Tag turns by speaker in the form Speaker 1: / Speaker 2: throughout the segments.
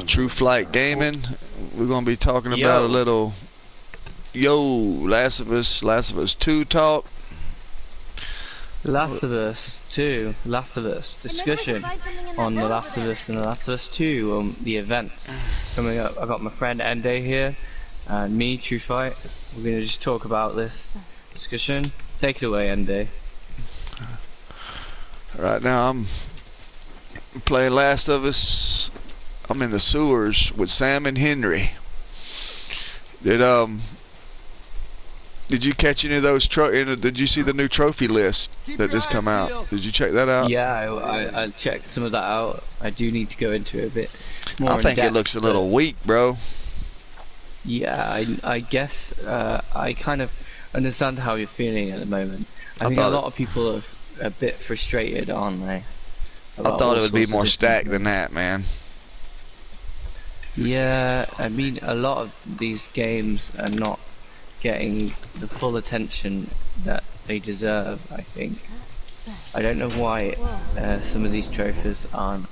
Speaker 1: True Flight Gaming. We're gonna be talking about a little Last of Us 2 talk.
Speaker 2: Last of Us 2, Last of Us discussion on The Last of Us and The Last of Us 2, the events coming up. I got my friend Ende here and me, True Fight. We're gonna just talk about this discussion. Take it away, Ende.
Speaker 1: Right now I'm playing Last of Us. I'm in the sewers with Sam and Henry. Did you catch any of those? Did you see the new trophy list that just come out? Did you check that out?
Speaker 2: Yeah, I checked some of that out. I do need to go into it a bit more.
Speaker 1: I think it looks a little weak, bro.
Speaker 2: Yeah, I guess I kind of understand how you're feeling at the moment. I think a lot of people are a bit frustrated, aren't they?
Speaker 1: I thought it would be more stacked than that, man.
Speaker 2: Yeah, I mean, a lot of these games are not getting the full attention that they deserve, I think. I don't know why some of these trophies aren't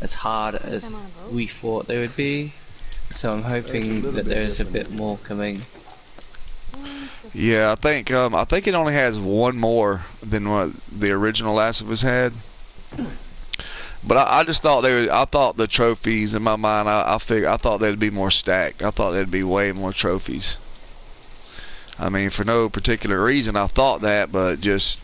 Speaker 2: as hard as we thought they would be, so I'm hoping that there's a bit more coming.
Speaker 1: Yeah, I think it only has one more than what the original Last of Us had. But I just thought I thought the trophies in my mind. I thought they'd be more stacked. I thought there'd be way more trophies. I mean, for no particular reason, I thought that, but just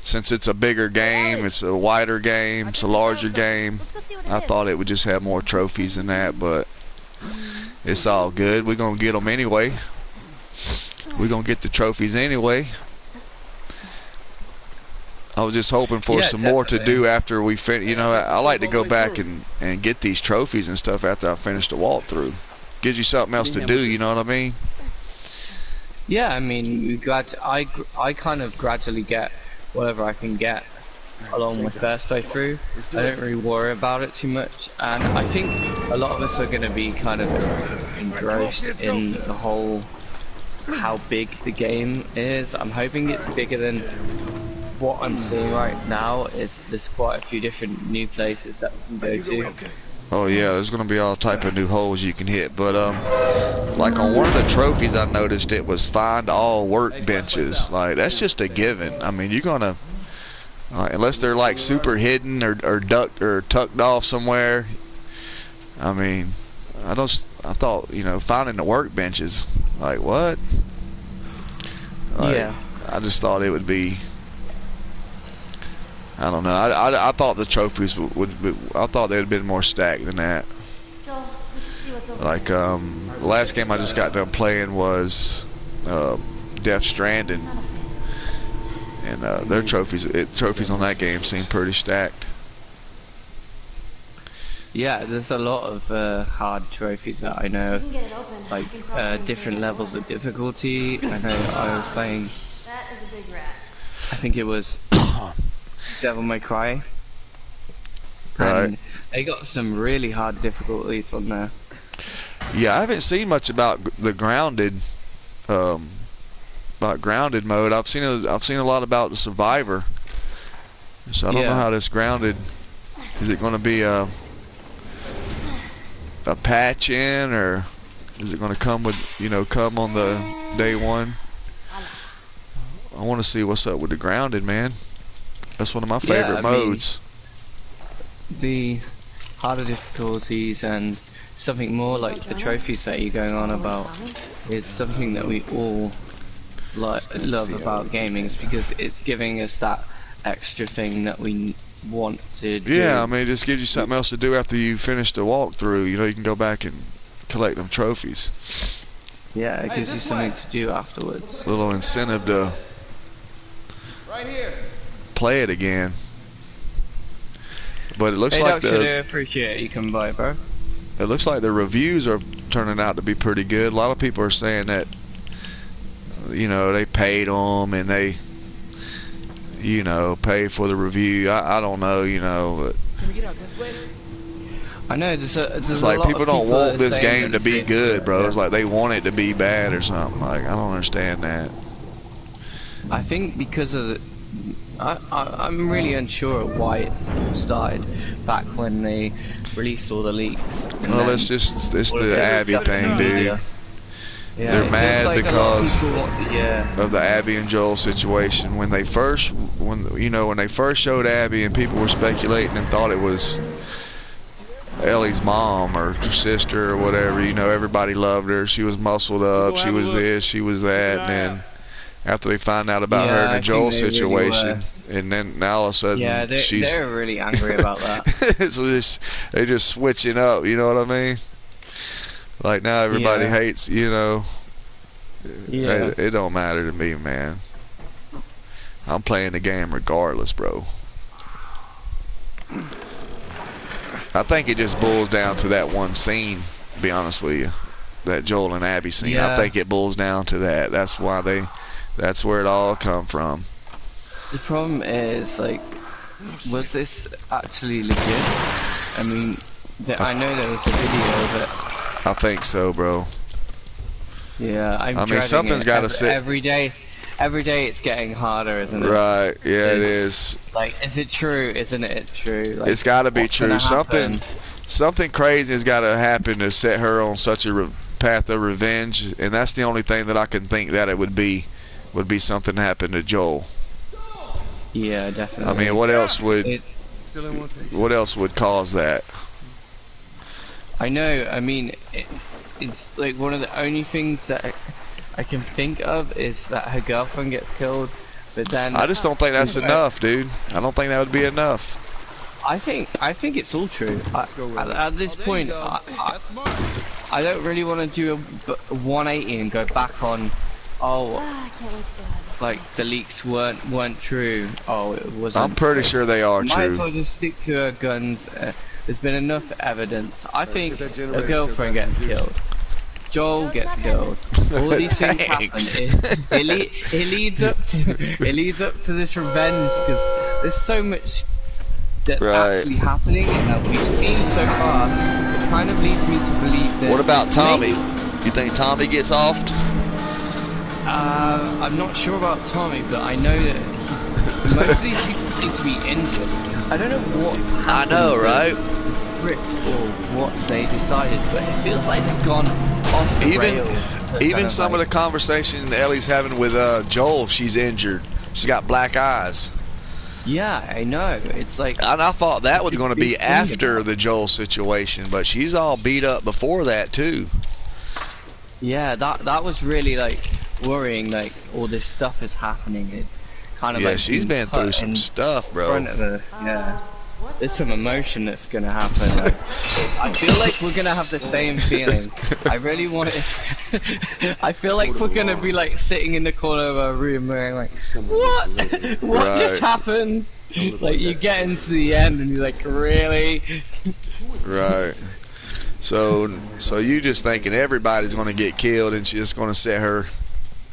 Speaker 1: since it's a bigger game, it's a wider game, it's a larger game, I thought it would just have more trophies than that. But it's all good. We're gonna get them anyway. We're gonna get the trophies anyway. I was just hoping for some more to do after we finish. You know, I like to go back and get these trophies and stuff after I finish the walkthrough. Gives you something else to do, you know what I mean?
Speaker 2: Yeah, I mean, I kind of gradually get whatever I can get along my first playthrough. I don't really worry about it too much, and I think a lot of us are going to be kind of engrossed in the whole how big the game is. I'm hoping it's bigger than what I'm seeing right now. There's quite a few different new places that we can go to.
Speaker 1: Oh yeah, there's gonna be all type of new holes you can hit, but like on one of the trophies I noticed it was find all workbenches. Like that's just a given. I mean, you're gonna unless they're like super hidden or ducked or tucked off somewhere. I mean, I thought, you know, finding the workbenches, like what? Like,
Speaker 2: yeah.
Speaker 1: I just thought it would be. I don't know. I thought the trophies would be, I thought they'd have been more stacked than that. Like the last game I just got done playing was Death Stranding, and their trophies on that game seem pretty stacked.
Speaker 2: Yeah, there's a lot of hard trophies that I know, like different levels of difficulty. I know I was playing, I think it was Devil May Cry, and they got some really hard difficulties on there.
Speaker 1: Yeah, I haven't seen much about the grounded mode. I've seen a lot about the Survivor, so I don't know how this grounded. Is it going to be a patch in, or is it going to come with, you know, come on the day one? I want to see what's up with the grounded, man. That's one of my favorite modes.
Speaker 2: The harder difficulties and something more like the trophies that you're going on about is something that we all love about gaming. It's because it's giving us that extra thing that we want to do.
Speaker 1: Yeah, I mean, it just gives you something else to do after you finish the walkthrough. You know, you can go back and collect them trophies.
Speaker 2: Yeah, it gives you something to do afterwards.
Speaker 1: A little incentive to play it again. But it looks like
Speaker 2: appreciate you coming by, bro.
Speaker 1: It looks like the reviews are turning out to be pretty good. A lot of people are saying that, you know, they paid them and they, you know, pay for the review. I don't know, you know, but
Speaker 2: can we get out this way? I know there's
Speaker 1: like
Speaker 2: a lot
Speaker 1: people
Speaker 2: of
Speaker 1: don't want this game to be good, bro.
Speaker 2: Yeah.
Speaker 1: It's like they want it to be bad or something. Like, I don't understand that.
Speaker 2: I think because of I'm really unsure of why it's all started back when they released all the leaks. And
Speaker 1: Well,
Speaker 2: then
Speaker 1: it's
Speaker 2: all of
Speaker 1: the
Speaker 2: it
Speaker 1: Abby
Speaker 2: was
Speaker 1: thing,
Speaker 2: social
Speaker 1: dude.
Speaker 2: media. Yeah,
Speaker 1: They're
Speaker 2: it feels
Speaker 1: mad
Speaker 2: like a lot of
Speaker 1: because
Speaker 2: people, yeah.
Speaker 1: of the Abby and Joel situation. When they first showed Abby and people were speculating and thought it was Ellie's mom or sister or whatever, everybody loved her. She was muscled up. She was this, she was that. And then after they find out about her
Speaker 2: Yeah,
Speaker 1: and the
Speaker 2: I
Speaker 1: Joel
Speaker 2: think they really
Speaker 1: situation, and then now all of a sudden
Speaker 2: Yeah, they're really angry about that.
Speaker 1: they're just switching up. You know what I mean? Like now everybody
Speaker 2: Yeah.
Speaker 1: hates.
Speaker 2: Yeah.
Speaker 1: It don't matter to me, man. I'm playing the game regardless, bro. I think it just boils down to that one scene, to be honest with you. That Joel and Abby scene.
Speaker 2: Yeah.
Speaker 1: I think it boils down to that. That's where it all come from.
Speaker 2: The problem is, like, was this actually legit? I mean, I know there was a video of it.
Speaker 1: I think so, bro.
Speaker 2: Yeah,
Speaker 1: I mean,
Speaker 2: dreading
Speaker 1: something's
Speaker 2: it.
Speaker 1: gotta sit-
Speaker 2: Every day it's getting harder, isn't it?
Speaker 1: Right. Yeah,
Speaker 2: So,
Speaker 1: it is.
Speaker 2: Like, is it true? Isn't it true? Like,
Speaker 1: It's got to be
Speaker 2: what's
Speaker 1: true.
Speaker 2: gonna happen?
Speaker 1: Something crazy has got to happen to set her on such a path of revenge, and that's the only thing that I can think that it would be something happen to Joel.
Speaker 2: Yeah,
Speaker 1: I
Speaker 2: definitely.
Speaker 1: mean, what else would
Speaker 2: It-
Speaker 1: cause that?
Speaker 2: I know. I mean, it's like one of the only things that I can think of is that her girlfriend gets killed, but then
Speaker 1: I just don't think that's enough, dude. I don't think that would be enough.
Speaker 2: I think it's all true. At this point, I don't really want to do a 180 and go back on. Oh, like the leaks weren't true. Oh, it wasn't.
Speaker 1: I'm pretty sure they are
Speaker 2: Might as
Speaker 1: true.
Speaker 2: well just stick to her guns. There's been enough evidence. I think her girlfriend gets killed. Joel gets killed. All these things happen. It leads up to this revenge because there's so much that's
Speaker 1: Right.
Speaker 2: actually happening and that we've seen so far. It kind of leads me to believe that.
Speaker 1: What about Tommy?
Speaker 2: maybe-
Speaker 1: You think Tommy gets offed?
Speaker 2: I'm not sure about Tommy, but I know that most of these people seem to be injured. I don't know what
Speaker 1: I know,
Speaker 2: happened
Speaker 1: right?
Speaker 2: with the script or what they decided, but it feels like they've gone off the rails.
Speaker 1: Even some of the conversation Ellie's having with Joel, she's injured. She's got black eyes.
Speaker 2: Yeah, I know. It's like
Speaker 1: And I thought that was
Speaker 2: It's
Speaker 1: going to
Speaker 2: this
Speaker 1: be
Speaker 2: big thing
Speaker 1: after
Speaker 2: about-
Speaker 1: the Joel situation, but she's all beat up before that too.
Speaker 2: yeah, that was really like worrying. Like all this stuff is happening. It's kind of
Speaker 1: Yeah,
Speaker 2: like
Speaker 1: she's
Speaker 2: being
Speaker 1: been through
Speaker 2: put
Speaker 1: some
Speaker 2: in
Speaker 1: stuff, bro.
Speaker 2: front of us. Yeah. There's some emotion that's gonna happen. Like, I feel like we're gonna have the same feeling. I really want it. I feel like we're gonna be like sitting in the corner of our room, and like, what? What just
Speaker 1: Right.
Speaker 2: happened? Like you get into the end, and you're like, really?
Speaker 1: Right. So you just thinking everybody's going to get killed, and she's going to set her.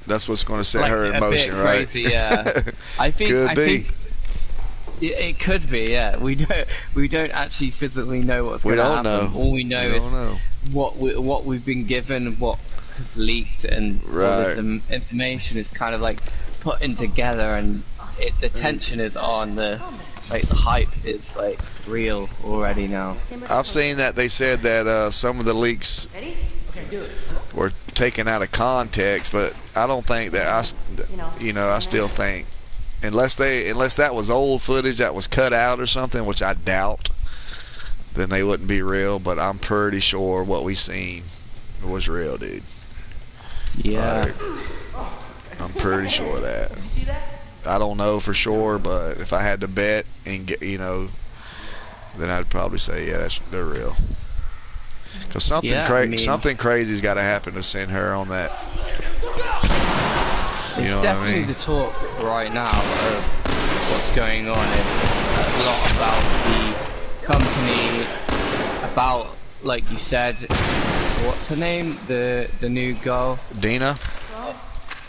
Speaker 1: That's what's going to set
Speaker 2: Like
Speaker 1: her in
Speaker 2: a
Speaker 1: motion,
Speaker 2: bit
Speaker 1: right?
Speaker 2: crazy, yeah. I think.
Speaker 1: Could
Speaker 2: I
Speaker 1: be.
Speaker 2: think it could be. Yeah. We don't actually physically know what's
Speaker 1: We
Speaker 2: gonna
Speaker 1: don't
Speaker 2: happen.
Speaker 1: know.
Speaker 2: All we know
Speaker 1: We
Speaker 2: is
Speaker 1: don't know.
Speaker 2: what we've been given, what has leaked, and all this
Speaker 1: Right.
Speaker 2: information is kind of like putting together, and the tension is on. The hype is like real already now.
Speaker 1: I've seen that they said that some of the leaks were taken out of context, but I don't think that I still think unless that was old footage that was cut out or something, which I doubt, then they wouldn't be real. But I'm pretty sure what we seen was real, dude.
Speaker 2: Yeah.
Speaker 1: Like, I'm pretty sure of that. I don't know for sure, but if I had to bet and get, then I'd probably say, yeah, they're real. Because something
Speaker 2: Yeah, I mean-
Speaker 1: something crazy's got to happen to send her on that.
Speaker 2: It's
Speaker 1: know what I
Speaker 2: definitely
Speaker 1: mean?
Speaker 2: the talk right now of what's going on. It's a lot about the company, about, like you said, what's her name? The new girl.
Speaker 1: Dina?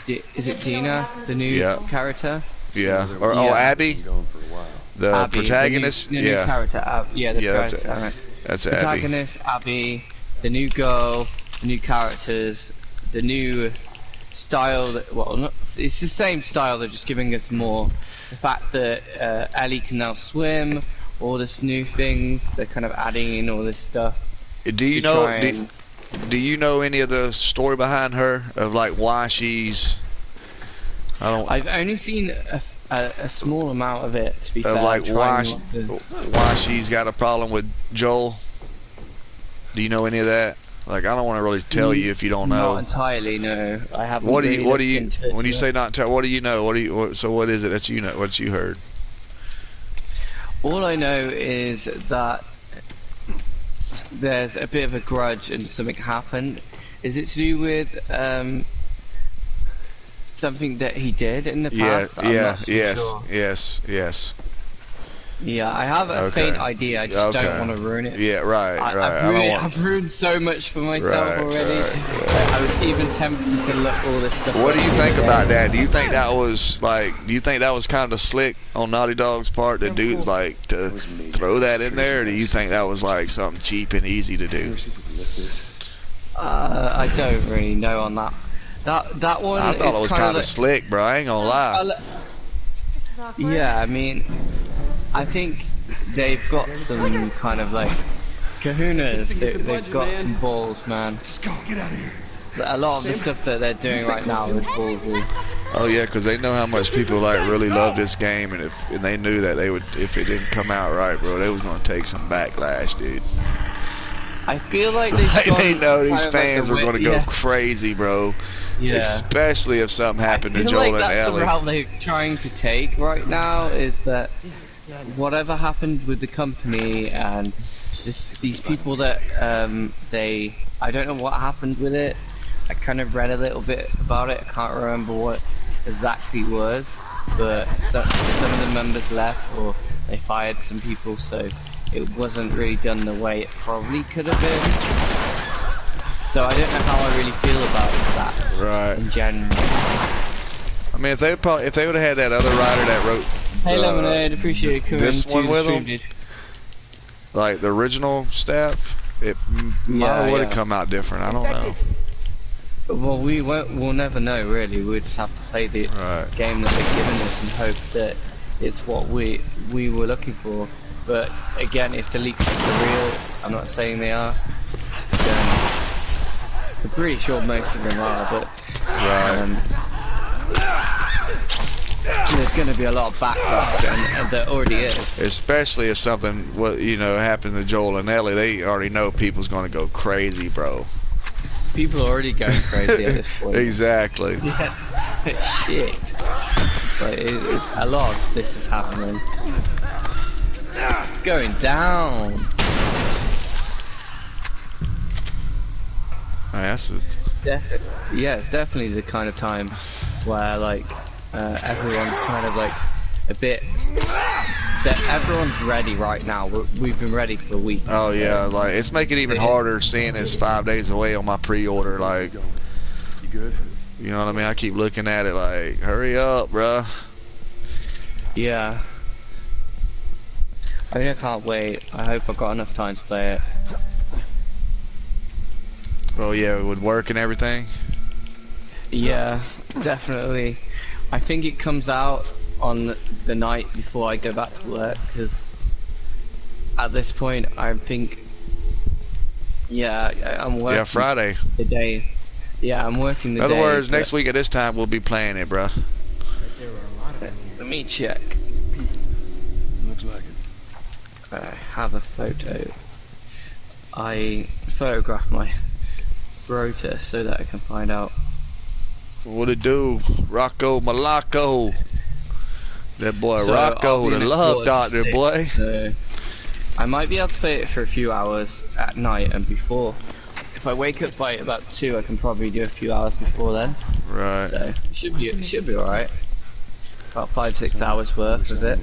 Speaker 2: Is it Dina? The new
Speaker 1: Yeah.
Speaker 2: character?
Speaker 1: Yeah. Or oh,
Speaker 2: Yeah.
Speaker 1: Abby, the
Speaker 2: Abby,
Speaker 1: protagonist.
Speaker 2: The new
Speaker 1: Yeah,
Speaker 2: character. Yeah, the
Speaker 1: Yeah, that's
Speaker 2: character. Right.
Speaker 1: that's Abby.
Speaker 2: Protagonist, Abby, the new girl, the new characters, the new style that, well, not, it's the same style. They're just giving us more. The fact that Ellie can now swim, all this new things. They're kind of adding in all this stuff.
Speaker 1: Do you know? Do you know any of the story behind her of like why she's? I don't.
Speaker 2: I've only seen a small amount of it, to be fair.
Speaker 1: Like why she's got a problem with Joel. Do you know any of that? Like, I don't want to really tell you if you don't know.
Speaker 2: Not entirely, no. I haven't.
Speaker 1: What do you? When you say not tell, what do you know? So what is it that you know? What you heard?
Speaker 2: All I know is that there's a bit of a grudge and something happened. Is it to do with something that he did in the past?
Speaker 1: Yes.
Speaker 2: Yeah, I have a faint idea. I just don't want to ruin it.
Speaker 1: Yeah, right.
Speaker 2: I've ruined so much for myself already. I was even tempted to look all this stuff.
Speaker 1: What do you think about that? Do you think that was like? Do you think that was kind of slick on Naughty Dog's part to do, like, to throw that in there? Or do you think that was like something cheap and easy to do?
Speaker 2: I don't really know on that. That one.
Speaker 1: I thought it was kind of slick, bro. I ain't gonna lie.
Speaker 2: Yeah, I mean, I think they've got some kind of like kahunas. They've got some balls, man.
Speaker 3: Just go, get out of here.
Speaker 2: A lot of the stuff that they're doing right now is ballsy.
Speaker 1: Oh yeah, because they know how much people like really love this game, and they knew that they would, if it didn't come out right, bro, they was gonna take some backlash, dude.
Speaker 2: I feel like
Speaker 1: they know these fans are gonna go crazy, bro.
Speaker 2: Yeah.
Speaker 1: Especially if something happened to Joel and Ellie.
Speaker 2: That's the route they're trying to take right now. Is that whatever happened with the company and these people that I don't know what happened with it. I kind of read a little bit about it. I can't remember what exactly it was, but some of the members left or they fired some people, so it wasn't really done the way it probably could have been. So I don't know how I really feel about that.
Speaker 1: Right.
Speaker 2: In general.
Speaker 1: I mean, if they would have had that other writer that wrote.
Speaker 2: Hey Lemonade, appreciate it coming
Speaker 1: this
Speaker 2: to
Speaker 1: one
Speaker 2: the
Speaker 1: with
Speaker 2: stream,
Speaker 1: them,
Speaker 2: dude.
Speaker 1: like the original staff, it might would have come out different. I don't know.
Speaker 2: Well, we'll never know really. We just have to play the game that they're giving us and hope that it's what we were looking for. But again, if the leaks are real, I'm not saying they are. Then I'm pretty sure most of them are, but there's going to be a lot of backlash, and there already is.
Speaker 1: Especially if something, happened to Joel and Ellie, they already know people's going to go crazy, bro.
Speaker 2: People are already going crazy at this point.
Speaker 1: Exactly.
Speaker 2: Yeah. Shit. But a lot of this is happening. It's going down. It's definitely the kind of time where like everyone's kind of like a bit. Everyone's ready right now. We've been ready for a week.
Speaker 1: Oh yeah, like it's making it even harder seeing it's 5 days away on my pre-order. Like,
Speaker 3: You good?
Speaker 1: you know what I mean? I keep looking at it like, hurry up, bruh.
Speaker 2: Yeah. I mean, I can't wait. I hope I've got enough time to play it.
Speaker 1: Oh yeah, with work and everything.
Speaker 2: Yeah, definitely. I think it comes out on the night before I go back to work, because at this point I think, I'm working.
Speaker 1: Yeah, Friday.
Speaker 2: The day. Yeah, I'm working the day.
Speaker 1: In other words, next week at this time we'll be playing it, bruh.
Speaker 2: Let me check.
Speaker 3: Looks like it.
Speaker 2: I have a photo. I photographed my rotor so that I can find out.
Speaker 1: What it do? Rocco Malaco. That boy
Speaker 2: So
Speaker 1: Rocco, the love doctor, boy.
Speaker 2: So I might be able to play it for a few hours at night and before. If I wake up by about 2, I can probably do a few hours before then.
Speaker 1: Right.
Speaker 2: So it should be alright. About 5-6 hours worth of it.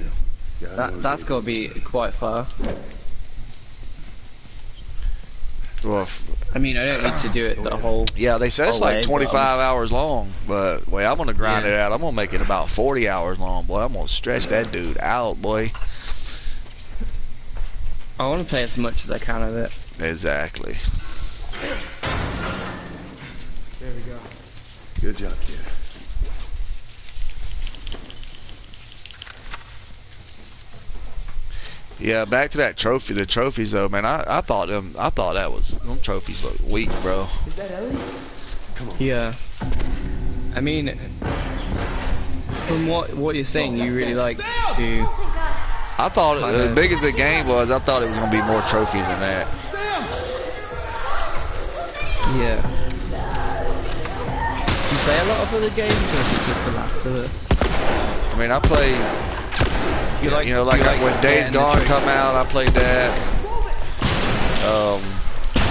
Speaker 2: That's gotta be quite far.
Speaker 1: Well,
Speaker 2: I mean, I don't need to do it the whole.
Speaker 1: yeah, they said it's like 25 hours long, but boy, I'm gonna grind it out. I'm gonna make it about 40 hours long, boy. I'm gonna stretch that dude out, boy.
Speaker 2: I want to play as much as I can of it.
Speaker 1: Exactly.
Speaker 3: There we go. Good job, kid.
Speaker 1: Yeah, back to that trophy. The trophies though, man. I thought them trophies look weak, bro.
Speaker 3: Is that Ellie? Come on.
Speaker 2: Yeah. I mean, from what you're saying, you really like to.
Speaker 1: I thought
Speaker 2: Kind
Speaker 1: as
Speaker 2: of.
Speaker 1: big as the game was, I thought it was gonna be more trophies than that.
Speaker 2: Yeah. Do you play a lot of other games, or is it just The Last of Us?
Speaker 1: I mean, I played.
Speaker 2: You like,
Speaker 1: You know, like
Speaker 2: you like
Speaker 1: when Days
Speaker 2: getting the
Speaker 1: Gone
Speaker 2: trophy-
Speaker 1: come out, I played that.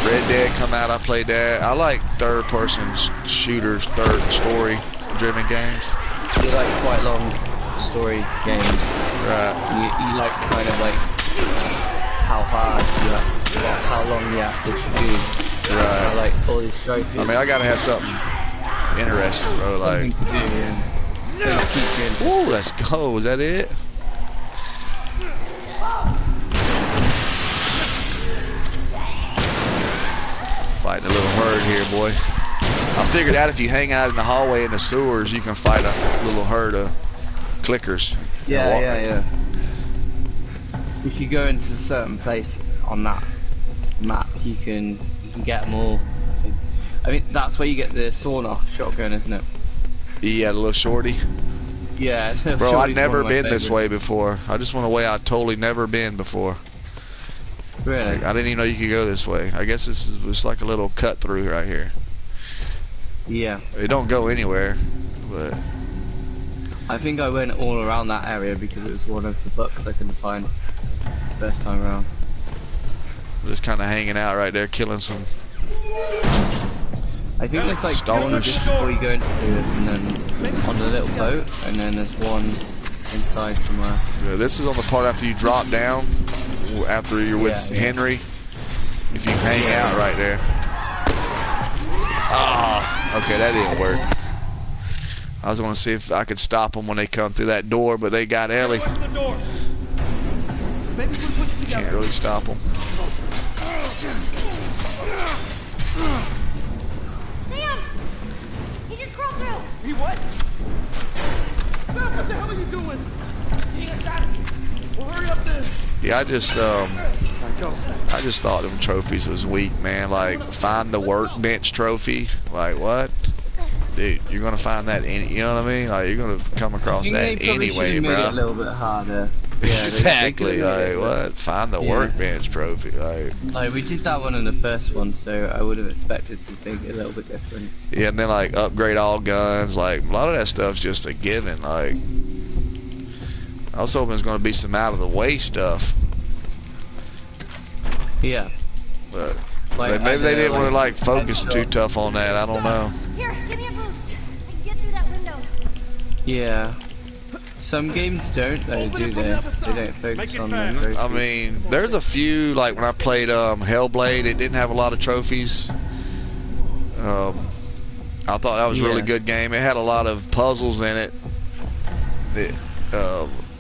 Speaker 1: Red Dead come out, I played that. I like third-person shooters, third story-driven games.
Speaker 2: You like quite long story games.
Speaker 1: Right.
Speaker 2: You like kind of like how hard you have, well, how long you have to do.
Speaker 1: Right.
Speaker 2: I like all these trophies.
Speaker 1: I mean, I gotta have something interesting, bro. Like,
Speaker 2: something to do and things keep you in.
Speaker 1: ooh, let's go. Is that it? Fighting a little herd here, boy. I figured out if you hang out in the hallway in the sewers, you can fight a little herd of clickers.
Speaker 2: Yeah,
Speaker 1: Walk-
Speaker 2: yeah. If you go into a certain place on that map, you can get them all. I mean, that's where you get the sawn-off shotgun, isn't it?
Speaker 1: Yeah, the little shorty.
Speaker 2: Yeah.
Speaker 1: Bro, I've
Speaker 2: Shorty's
Speaker 1: never
Speaker 2: one of my
Speaker 1: been this way
Speaker 2: favorites.
Speaker 1: before. I just went a way I've totally never been before.
Speaker 2: Really?
Speaker 1: Like, I didn't even know you could go this way. I guess this is just like a little cut through right here.
Speaker 2: Yeah.
Speaker 1: It don't go anywhere, but
Speaker 2: I think I went all around that area because it was one of the books I couldn't find first time around.
Speaker 1: we're just kind of hanging out right there, killing some.
Speaker 2: I think there's like one
Speaker 1: Stalkers.
Speaker 2: just before you go into this, and then on the little boat, and then there's one inside somewhere.
Speaker 1: Yeah, this is on the part after you drop down, after you're with
Speaker 2: Yeah, yeah.
Speaker 1: Henry. If you hang out right there. Ah, okay, that didn't work. I was going to see if I could stop them when they come through that door, but they got Ellie. Can't really stop them.
Speaker 4: Sam! He just crawled through!
Speaker 5: He what? Sam, what the hell are you doing? Well, hurry up then.
Speaker 1: Yeah, I just thought them trophies was weak, man. Like, find the workbench trophy. Like, what? Dude, you're gonna find that you know what I mean? Like, you're gonna come across
Speaker 2: I think
Speaker 1: that
Speaker 2: they probably
Speaker 1: anyway,
Speaker 2: should've made it a
Speaker 1: bro.
Speaker 2: little bit harder. Yeah,
Speaker 1: Exactly.
Speaker 2: they
Speaker 1: Like,
Speaker 2: could've made it,
Speaker 1: what? Find the
Speaker 2: Yeah.
Speaker 1: workbench trophy. Like,
Speaker 2: Like we did that one in the first one, so I would have expected something a little bit different.
Speaker 1: yeah, and then like upgrade all guns. Like, a lot of that stuff's just a given. Like, I was hoping there's gonna be some out of the way stuff,
Speaker 2: Yeah.
Speaker 1: but
Speaker 2: Like,
Speaker 1: maybe they didn't
Speaker 2: like,
Speaker 1: really like focus too tough on that. I don't know.
Speaker 4: Here, give me a boost. I can get through that window.
Speaker 2: Yeah. Some games don't though, do they? They don't focus on them. trophies.
Speaker 1: I mean, there's a few, like when I played Hellblade, it didn't have a lot of trophies. I thought that was a really
Speaker 2: Yeah.
Speaker 1: good game. It had a lot of puzzles in it.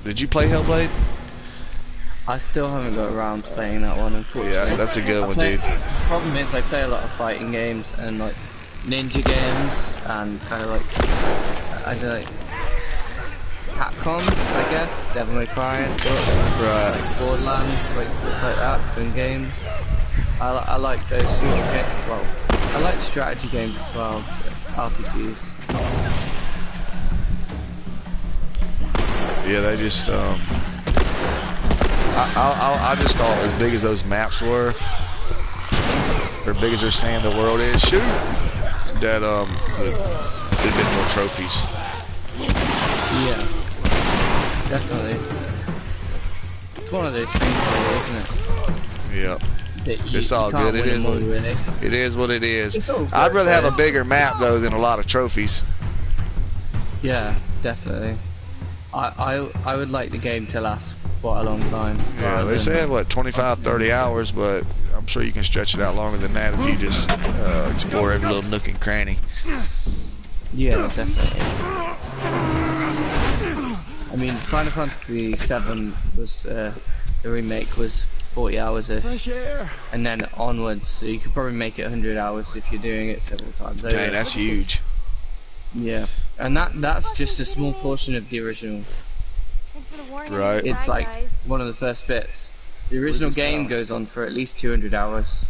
Speaker 1: Did you play Hellblade?
Speaker 2: I still haven't got around to playing that one, unfortunately.
Speaker 1: Yeah, that's a good one,
Speaker 2: play,
Speaker 1: dude.
Speaker 2: Problem is, I play a lot of fighting games and like ninja games and kind of like I don't know, like Capcom, I guess, Devil May Cry and stuff.
Speaker 1: Right.
Speaker 2: Like Borderlands, like stuff like that, gun games. I like those sort of games. Well, I like strategy games as well, so RPGs.
Speaker 1: Yeah, they just I just thought as big as those maps were, or big as they're saying the world is, shoot, that there'd been more trophies.
Speaker 2: Yeah, definitely. It's one of those things, really, isn't it?
Speaker 1: Yep.
Speaker 2: That you,
Speaker 1: It's all
Speaker 2: you can't
Speaker 1: good. It
Speaker 2: win
Speaker 1: is
Speaker 2: them
Speaker 1: what
Speaker 2: all, really.
Speaker 1: it is. What it is.
Speaker 2: It's all
Speaker 1: I'd
Speaker 2: good,
Speaker 1: rather have a
Speaker 2: though.
Speaker 1: bigger map though than a lot of trophies.
Speaker 2: Yeah, definitely. I would like the game to last quite a long time.
Speaker 1: Yeah,
Speaker 2: rather
Speaker 1: they
Speaker 2: than-
Speaker 1: said what 25, 30 hours, but I'm sure you can stretch it out longer than that if you just explore every little nook and cranny.
Speaker 2: Yeah, definitely. I mean, Final Fantasy VII was the remake was 40 hours-ish,
Speaker 5: Fresh air.
Speaker 2: and then onwards, so you could probably make it 100 hours if you're doing it several times over.
Speaker 1: Dang, that's huge.
Speaker 2: Yeah, and that's just a small portion of the original.
Speaker 4: Thanks for the warning.
Speaker 1: Right.
Speaker 2: It's
Speaker 4: Bye,
Speaker 2: like
Speaker 4: guys.
Speaker 2: one of the first bits. The original
Speaker 3: this
Speaker 2: game
Speaker 3: tower?
Speaker 2: goes on for at least 200 hours.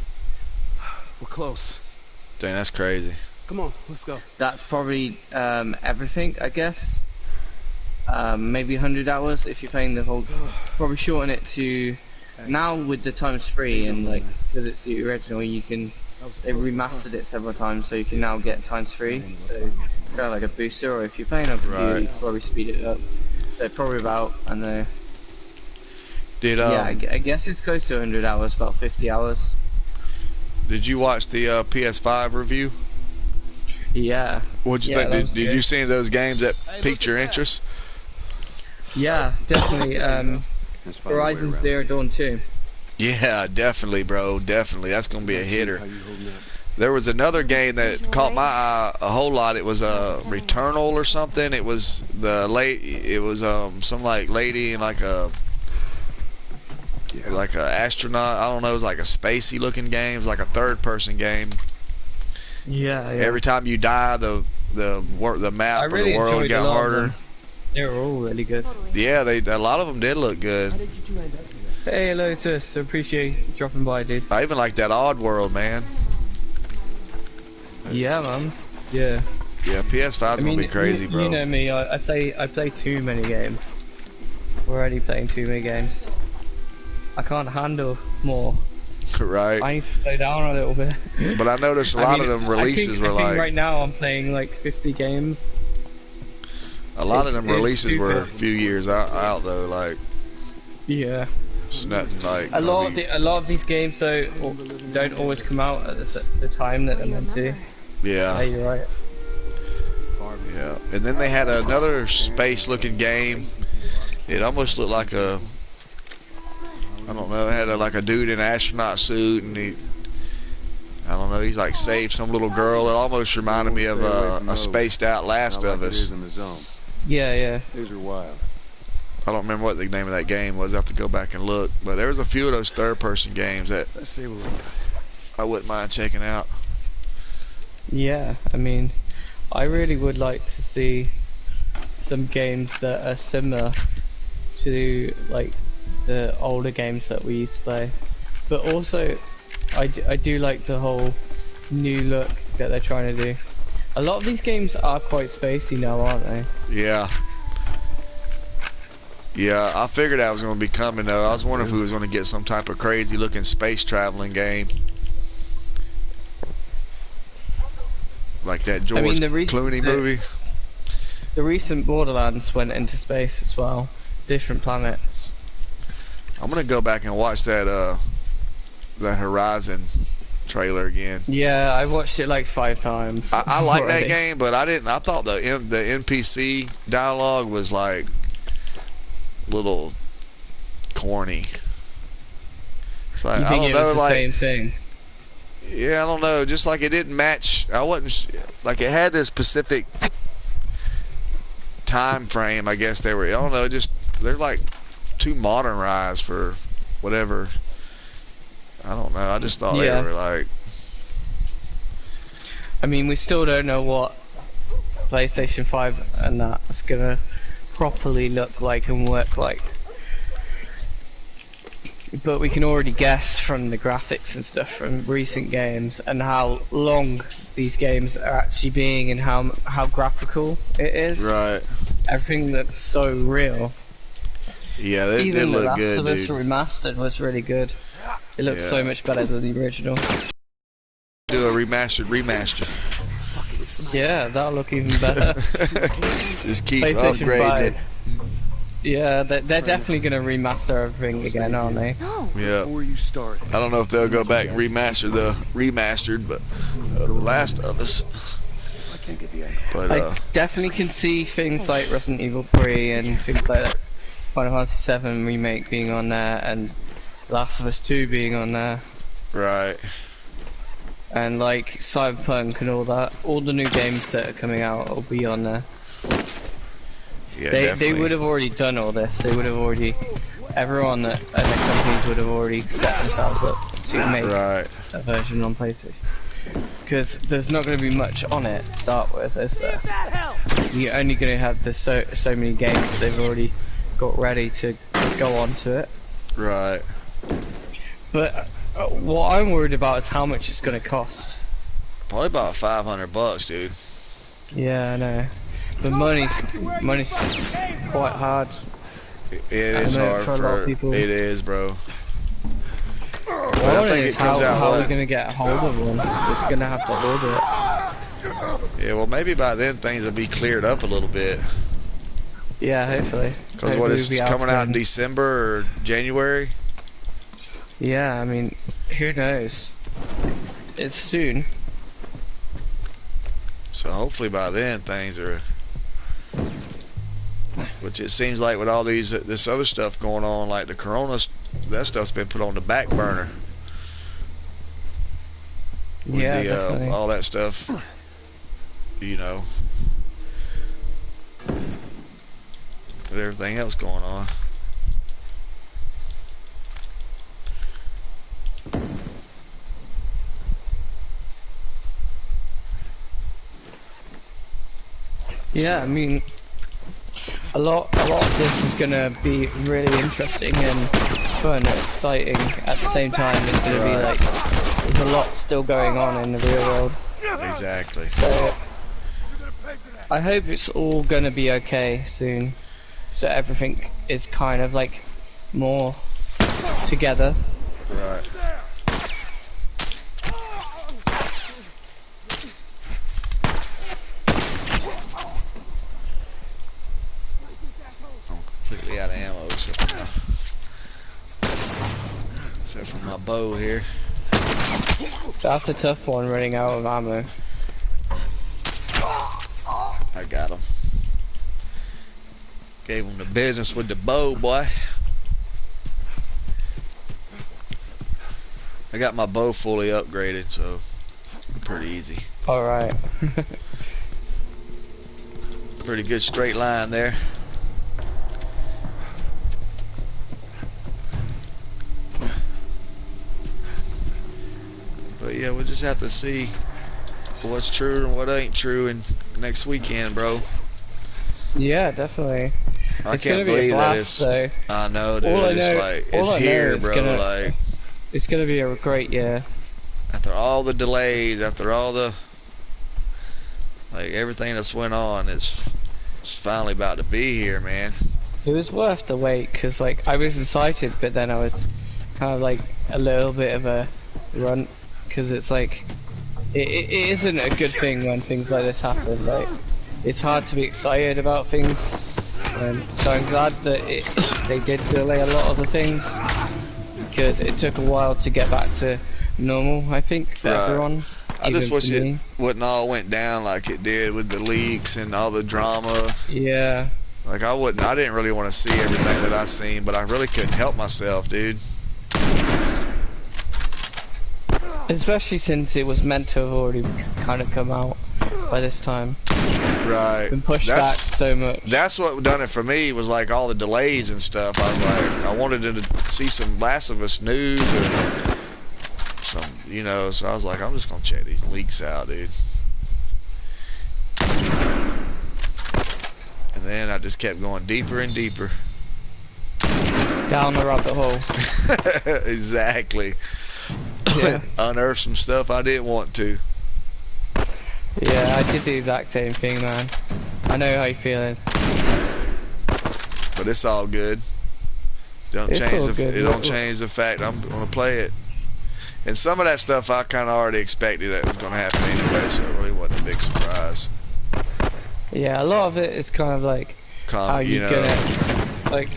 Speaker 3: We're close.
Speaker 1: Dang, that's crazy.
Speaker 3: Come on, let's go.
Speaker 2: That's probably everything, I guess. Maybe 100 hours if you're playing the whole. Probably shorten it to now with the times 3 and like because it's the original, you can. They remastered it several times, so you can now get times 3. So it's kind of like a booster. Or if you're playing on computer,
Speaker 1: Right.
Speaker 2: you can probably speed it up. So probably about I don't know.
Speaker 1: Did
Speaker 2: Yeah, I guess it's close to 100 hours, about 50 hours.
Speaker 1: Did you watch the PS5 review?
Speaker 2: Yeah.
Speaker 1: What'd you
Speaker 2: Yeah,
Speaker 1: think?
Speaker 2: that
Speaker 1: Did,
Speaker 2: was
Speaker 1: did
Speaker 2: good.
Speaker 1: you see any of those games that
Speaker 5: Hey,
Speaker 1: piqued
Speaker 5: look
Speaker 1: your
Speaker 5: at that.
Speaker 1: interest?
Speaker 2: Yeah, definitely.
Speaker 3: Let's find a way
Speaker 2: Horizon
Speaker 3: around.
Speaker 2: Zero Dawn 2.
Speaker 1: Yeah, definitely, bro. Definitely. That's gonna be a hitter.
Speaker 3: How you holding up?
Speaker 1: There was another game that caught my eye a whole lot. It was Returnal or something. It was some like lady in like a astronaut. I don't know. It was like a spacey looking game. It was like a third person game.
Speaker 2: Yeah, yeah.
Speaker 1: Every time you die, the map
Speaker 2: I
Speaker 1: of
Speaker 2: really
Speaker 1: the world
Speaker 2: enjoyed a
Speaker 1: got
Speaker 2: lot of
Speaker 1: harder.
Speaker 2: them. They were all really good.
Speaker 4: Totally.
Speaker 1: Yeah, a lot of them did look good.
Speaker 2: Hey, Lotus, appreciate you dropping by, dude.
Speaker 1: I even like that Odd World, man.
Speaker 2: Yeah, man. Yeah.
Speaker 1: Yeah, PS5's gonna be crazy, bro.
Speaker 2: You know me. I play too many games. We're already playing too many games. I can't handle more.
Speaker 1: Right.
Speaker 2: I need to slow down a little bit.
Speaker 1: But I noticed a lot of them releases were
Speaker 2: I think
Speaker 1: like
Speaker 2: right now I'm playing like 50 games.
Speaker 1: a lot of them
Speaker 2: it's
Speaker 1: releases were a
Speaker 2: stupid.
Speaker 1: few years out though. Like
Speaker 2: Yeah.
Speaker 1: it's nothing like
Speaker 2: A lot of these games though don't always come out at the time that they're meant to. Yeah,
Speaker 1: yeah,
Speaker 2: you're right.
Speaker 1: yeah. And then they had another space-looking game. It almost looked like I don't know. It had like a dude in an astronaut suit, and I don't know. He's like saved some little girl. It almost reminded me of a spaced out Last
Speaker 3: Not
Speaker 1: of
Speaker 3: like it
Speaker 1: Us.
Speaker 3: is in the zone.
Speaker 2: Yeah, yeah.
Speaker 3: These are wild.
Speaker 1: I don't remember what the name of that game was. I have to go back and look. But there was a few of those third-person games that
Speaker 3: Let's see what we got.
Speaker 1: I wouldn't mind checking out.
Speaker 2: Yeah, I mean, I really would like to see some games that are similar to like the older games that we used to play, but also I do like the whole new look that they're trying to do. A lot of these games are quite spacey now, aren't they?
Speaker 1: Yeah. Yeah, I figured that was going to be coming though. I was wondering if we was going to get some type of crazy looking space traveling game. Like that George
Speaker 2: the
Speaker 1: Clooney movie.
Speaker 2: The recent Borderlands went into space as well, different planets.
Speaker 1: I'm going to go back and watch that Horizon trailer again.
Speaker 2: Yeah, I watched it like 5 times.
Speaker 1: I like that
Speaker 2: already.
Speaker 1: game, but I thought the NPC dialogue was like a little corny. It's like,
Speaker 2: You
Speaker 1: I
Speaker 2: think
Speaker 1: don't
Speaker 2: it was
Speaker 1: know,
Speaker 2: the
Speaker 1: like
Speaker 2: same thing?
Speaker 1: yeah, I don't know, just like it didn't match. I wasn't like it had this specific time frame. I guess they were. I don't know, just they're like too modernized for whatever. I don't know. I just thought
Speaker 2: Yeah.
Speaker 1: they were like.
Speaker 2: I mean, we still don't know what PlayStation 5 and that's gonna properly look like and work like. But we can already guess from the graphics and stuff from recent games and how long these games are actually being and how graphical it is.
Speaker 1: Right.
Speaker 2: Everything looks so real.
Speaker 1: Yeah, they did
Speaker 2: Even The
Speaker 1: look
Speaker 2: Last
Speaker 1: good,
Speaker 2: of Us
Speaker 1: dude.
Speaker 2: Remastered was really good. It looks so
Speaker 1: Yeah.
Speaker 2: much better than the original.
Speaker 1: Do a remaster.
Speaker 2: Yeah, that'll look even better.
Speaker 1: Just keep
Speaker 2: PlayStation
Speaker 1: upgrading
Speaker 2: 5.
Speaker 1: it.
Speaker 2: Yeah, they're definitely gonna remaster everything again, aren't they?
Speaker 4: No.
Speaker 1: Yeah.
Speaker 3: Before you start.
Speaker 1: I don't know if they'll go back and remaster the remastered, but The Last of Us.
Speaker 3: I can't get the angle.
Speaker 1: But
Speaker 2: I definitely can see things like Resident Evil 3 and things like that. Final Fantasy 7 remake being on there and Last of Us 2 being on there
Speaker 1: right.
Speaker 2: and like Cyberpunk and all that. All the new games that are coming out will be on there.
Speaker 1: Yeah,
Speaker 2: They
Speaker 1: definitely.
Speaker 2: would have already done all this. They would have already, everyone that and the companies would have already set themselves up to make
Speaker 1: Right.
Speaker 2: a version on PlayStation. because there's not going to be much on it to start with, is there? You're only going to have the so many games that they've already got ready to go on to it.
Speaker 1: Right.
Speaker 2: But what I'm worried about is how much it's going to cost.
Speaker 1: Probably about $500, dude.
Speaker 2: Yeah, I know. But money's quite hard.
Speaker 1: It is
Speaker 2: know
Speaker 1: hard
Speaker 2: for a lot of people.
Speaker 1: It is, bro.
Speaker 2: What
Speaker 1: I
Speaker 2: I want to
Speaker 1: think
Speaker 2: know
Speaker 1: it
Speaker 2: is
Speaker 1: comes out
Speaker 2: how
Speaker 1: what?
Speaker 2: we're going to get a hold of one. We're just going to have to order it.
Speaker 1: Yeah, well, maybe by then things will be cleared up a little bit.
Speaker 2: Yeah, hopefully.
Speaker 1: Because
Speaker 2: Hopefully
Speaker 1: what
Speaker 2: we'll
Speaker 1: is
Speaker 2: be
Speaker 1: coming out in
Speaker 2: in-
Speaker 1: December or January?
Speaker 2: Yeah, I mean, who knows? It's soon.
Speaker 1: So hopefully by then things are. Which it seems like with all this other stuff going on, like the corona, that stuff's been put on the back burner. With
Speaker 2: Yeah,
Speaker 1: the,
Speaker 2: definitely.
Speaker 1: all that stuff, you know, with everything else going on.
Speaker 2: Yeah, I mean, a lot of this is gonna be really interesting and fun and exciting at the same time. It's gonna be
Speaker 1: Right.
Speaker 2: like there's a lot still going on in the real world.
Speaker 1: Exactly.
Speaker 2: So I hope it's all gonna be okay soon. So everything is kind of like more together.
Speaker 1: Right. I'm completely out of ammo except for my bow here.
Speaker 2: That's a tough one, running out of ammo.
Speaker 1: I got him. Gave him the business with the bow, boy. I got my bow fully upgraded, so pretty easy.
Speaker 2: All right.
Speaker 1: Pretty good straight line there. But yeah, we'll just have to see what's true and what ain't true in next weekend, bro.
Speaker 2: Yeah, definitely.
Speaker 1: I
Speaker 2: It's
Speaker 1: can't
Speaker 2: gonna be a
Speaker 1: believe that
Speaker 2: blast,
Speaker 1: it's.
Speaker 2: though.
Speaker 1: I know, dude.
Speaker 2: All I
Speaker 1: It's
Speaker 2: know-
Speaker 1: like
Speaker 2: all
Speaker 1: it's
Speaker 2: I know
Speaker 1: here,
Speaker 2: it's
Speaker 1: bro.
Speaker 2: gonna-
Speaker 1: Like
Speaker 2: It's gonna be a great year.
Speaker 1: after all the delays, after all the everything that's went on, it's finally about to be here, man.
Speaker 2: It was worth the wait, cause like I was excited, but then I was kind of like a little bit of a runt, cause it's like it isn't a good thing when things like this happen. Like it's hard to be excited about things, so I'm glad that they did delay a lot of the things, because it took a while to get back to normal. I think for
Speaker 1: Right.
Speaker 2: everyone.
Speaker 1: I just
Speaker 2: even
Speaker 1: wish
Speaker 2: for
Speaker 1: it
Speaker 2: me.
Speaker 1: wouldn't all went down like it did with the leaks and all the drama.
Speaker 2: Yeah.
Speaker 1: Like I didn't really want to see everything that I seen, but I really couldn't help myself, dude.
Speaker 2: Especially since it was meant to have already kind of come out by this time.
Speaker 1: Right.
Speaker 2: Been pushed back so much.
Speaker 1: That's what done it for me, was like all the delays and stuff. I was like, I wanted to see some Last of Us news or some, you know, so I was like, I'm just gonna check these leaks out, dude. And then I just kept going deeper and deeper.
Speaker 2: Down the rabbit hole.
Speaker 1: Exactly.
Speaker 2: Yeah.
Speaker 1: Unearth some stuff I didn't want to.
Speaker 2: Yeah, I did the exact same thing, man. I know how you're feeling.
Speaker 1: But it's all good. Don't
Speaker 2: It's
Speaker 1: change
Speaker 2: all
Speaker 1: the,
Speaker 2: good.
Speaker 1: it don't change the fact I'm gonna play it. And some of that stuff I kind of already expected that was gonna happen anyway, so it really wasn't a big surprise.
Speaker 2: Yeah, a lot of it is kind of like how you gonna, like,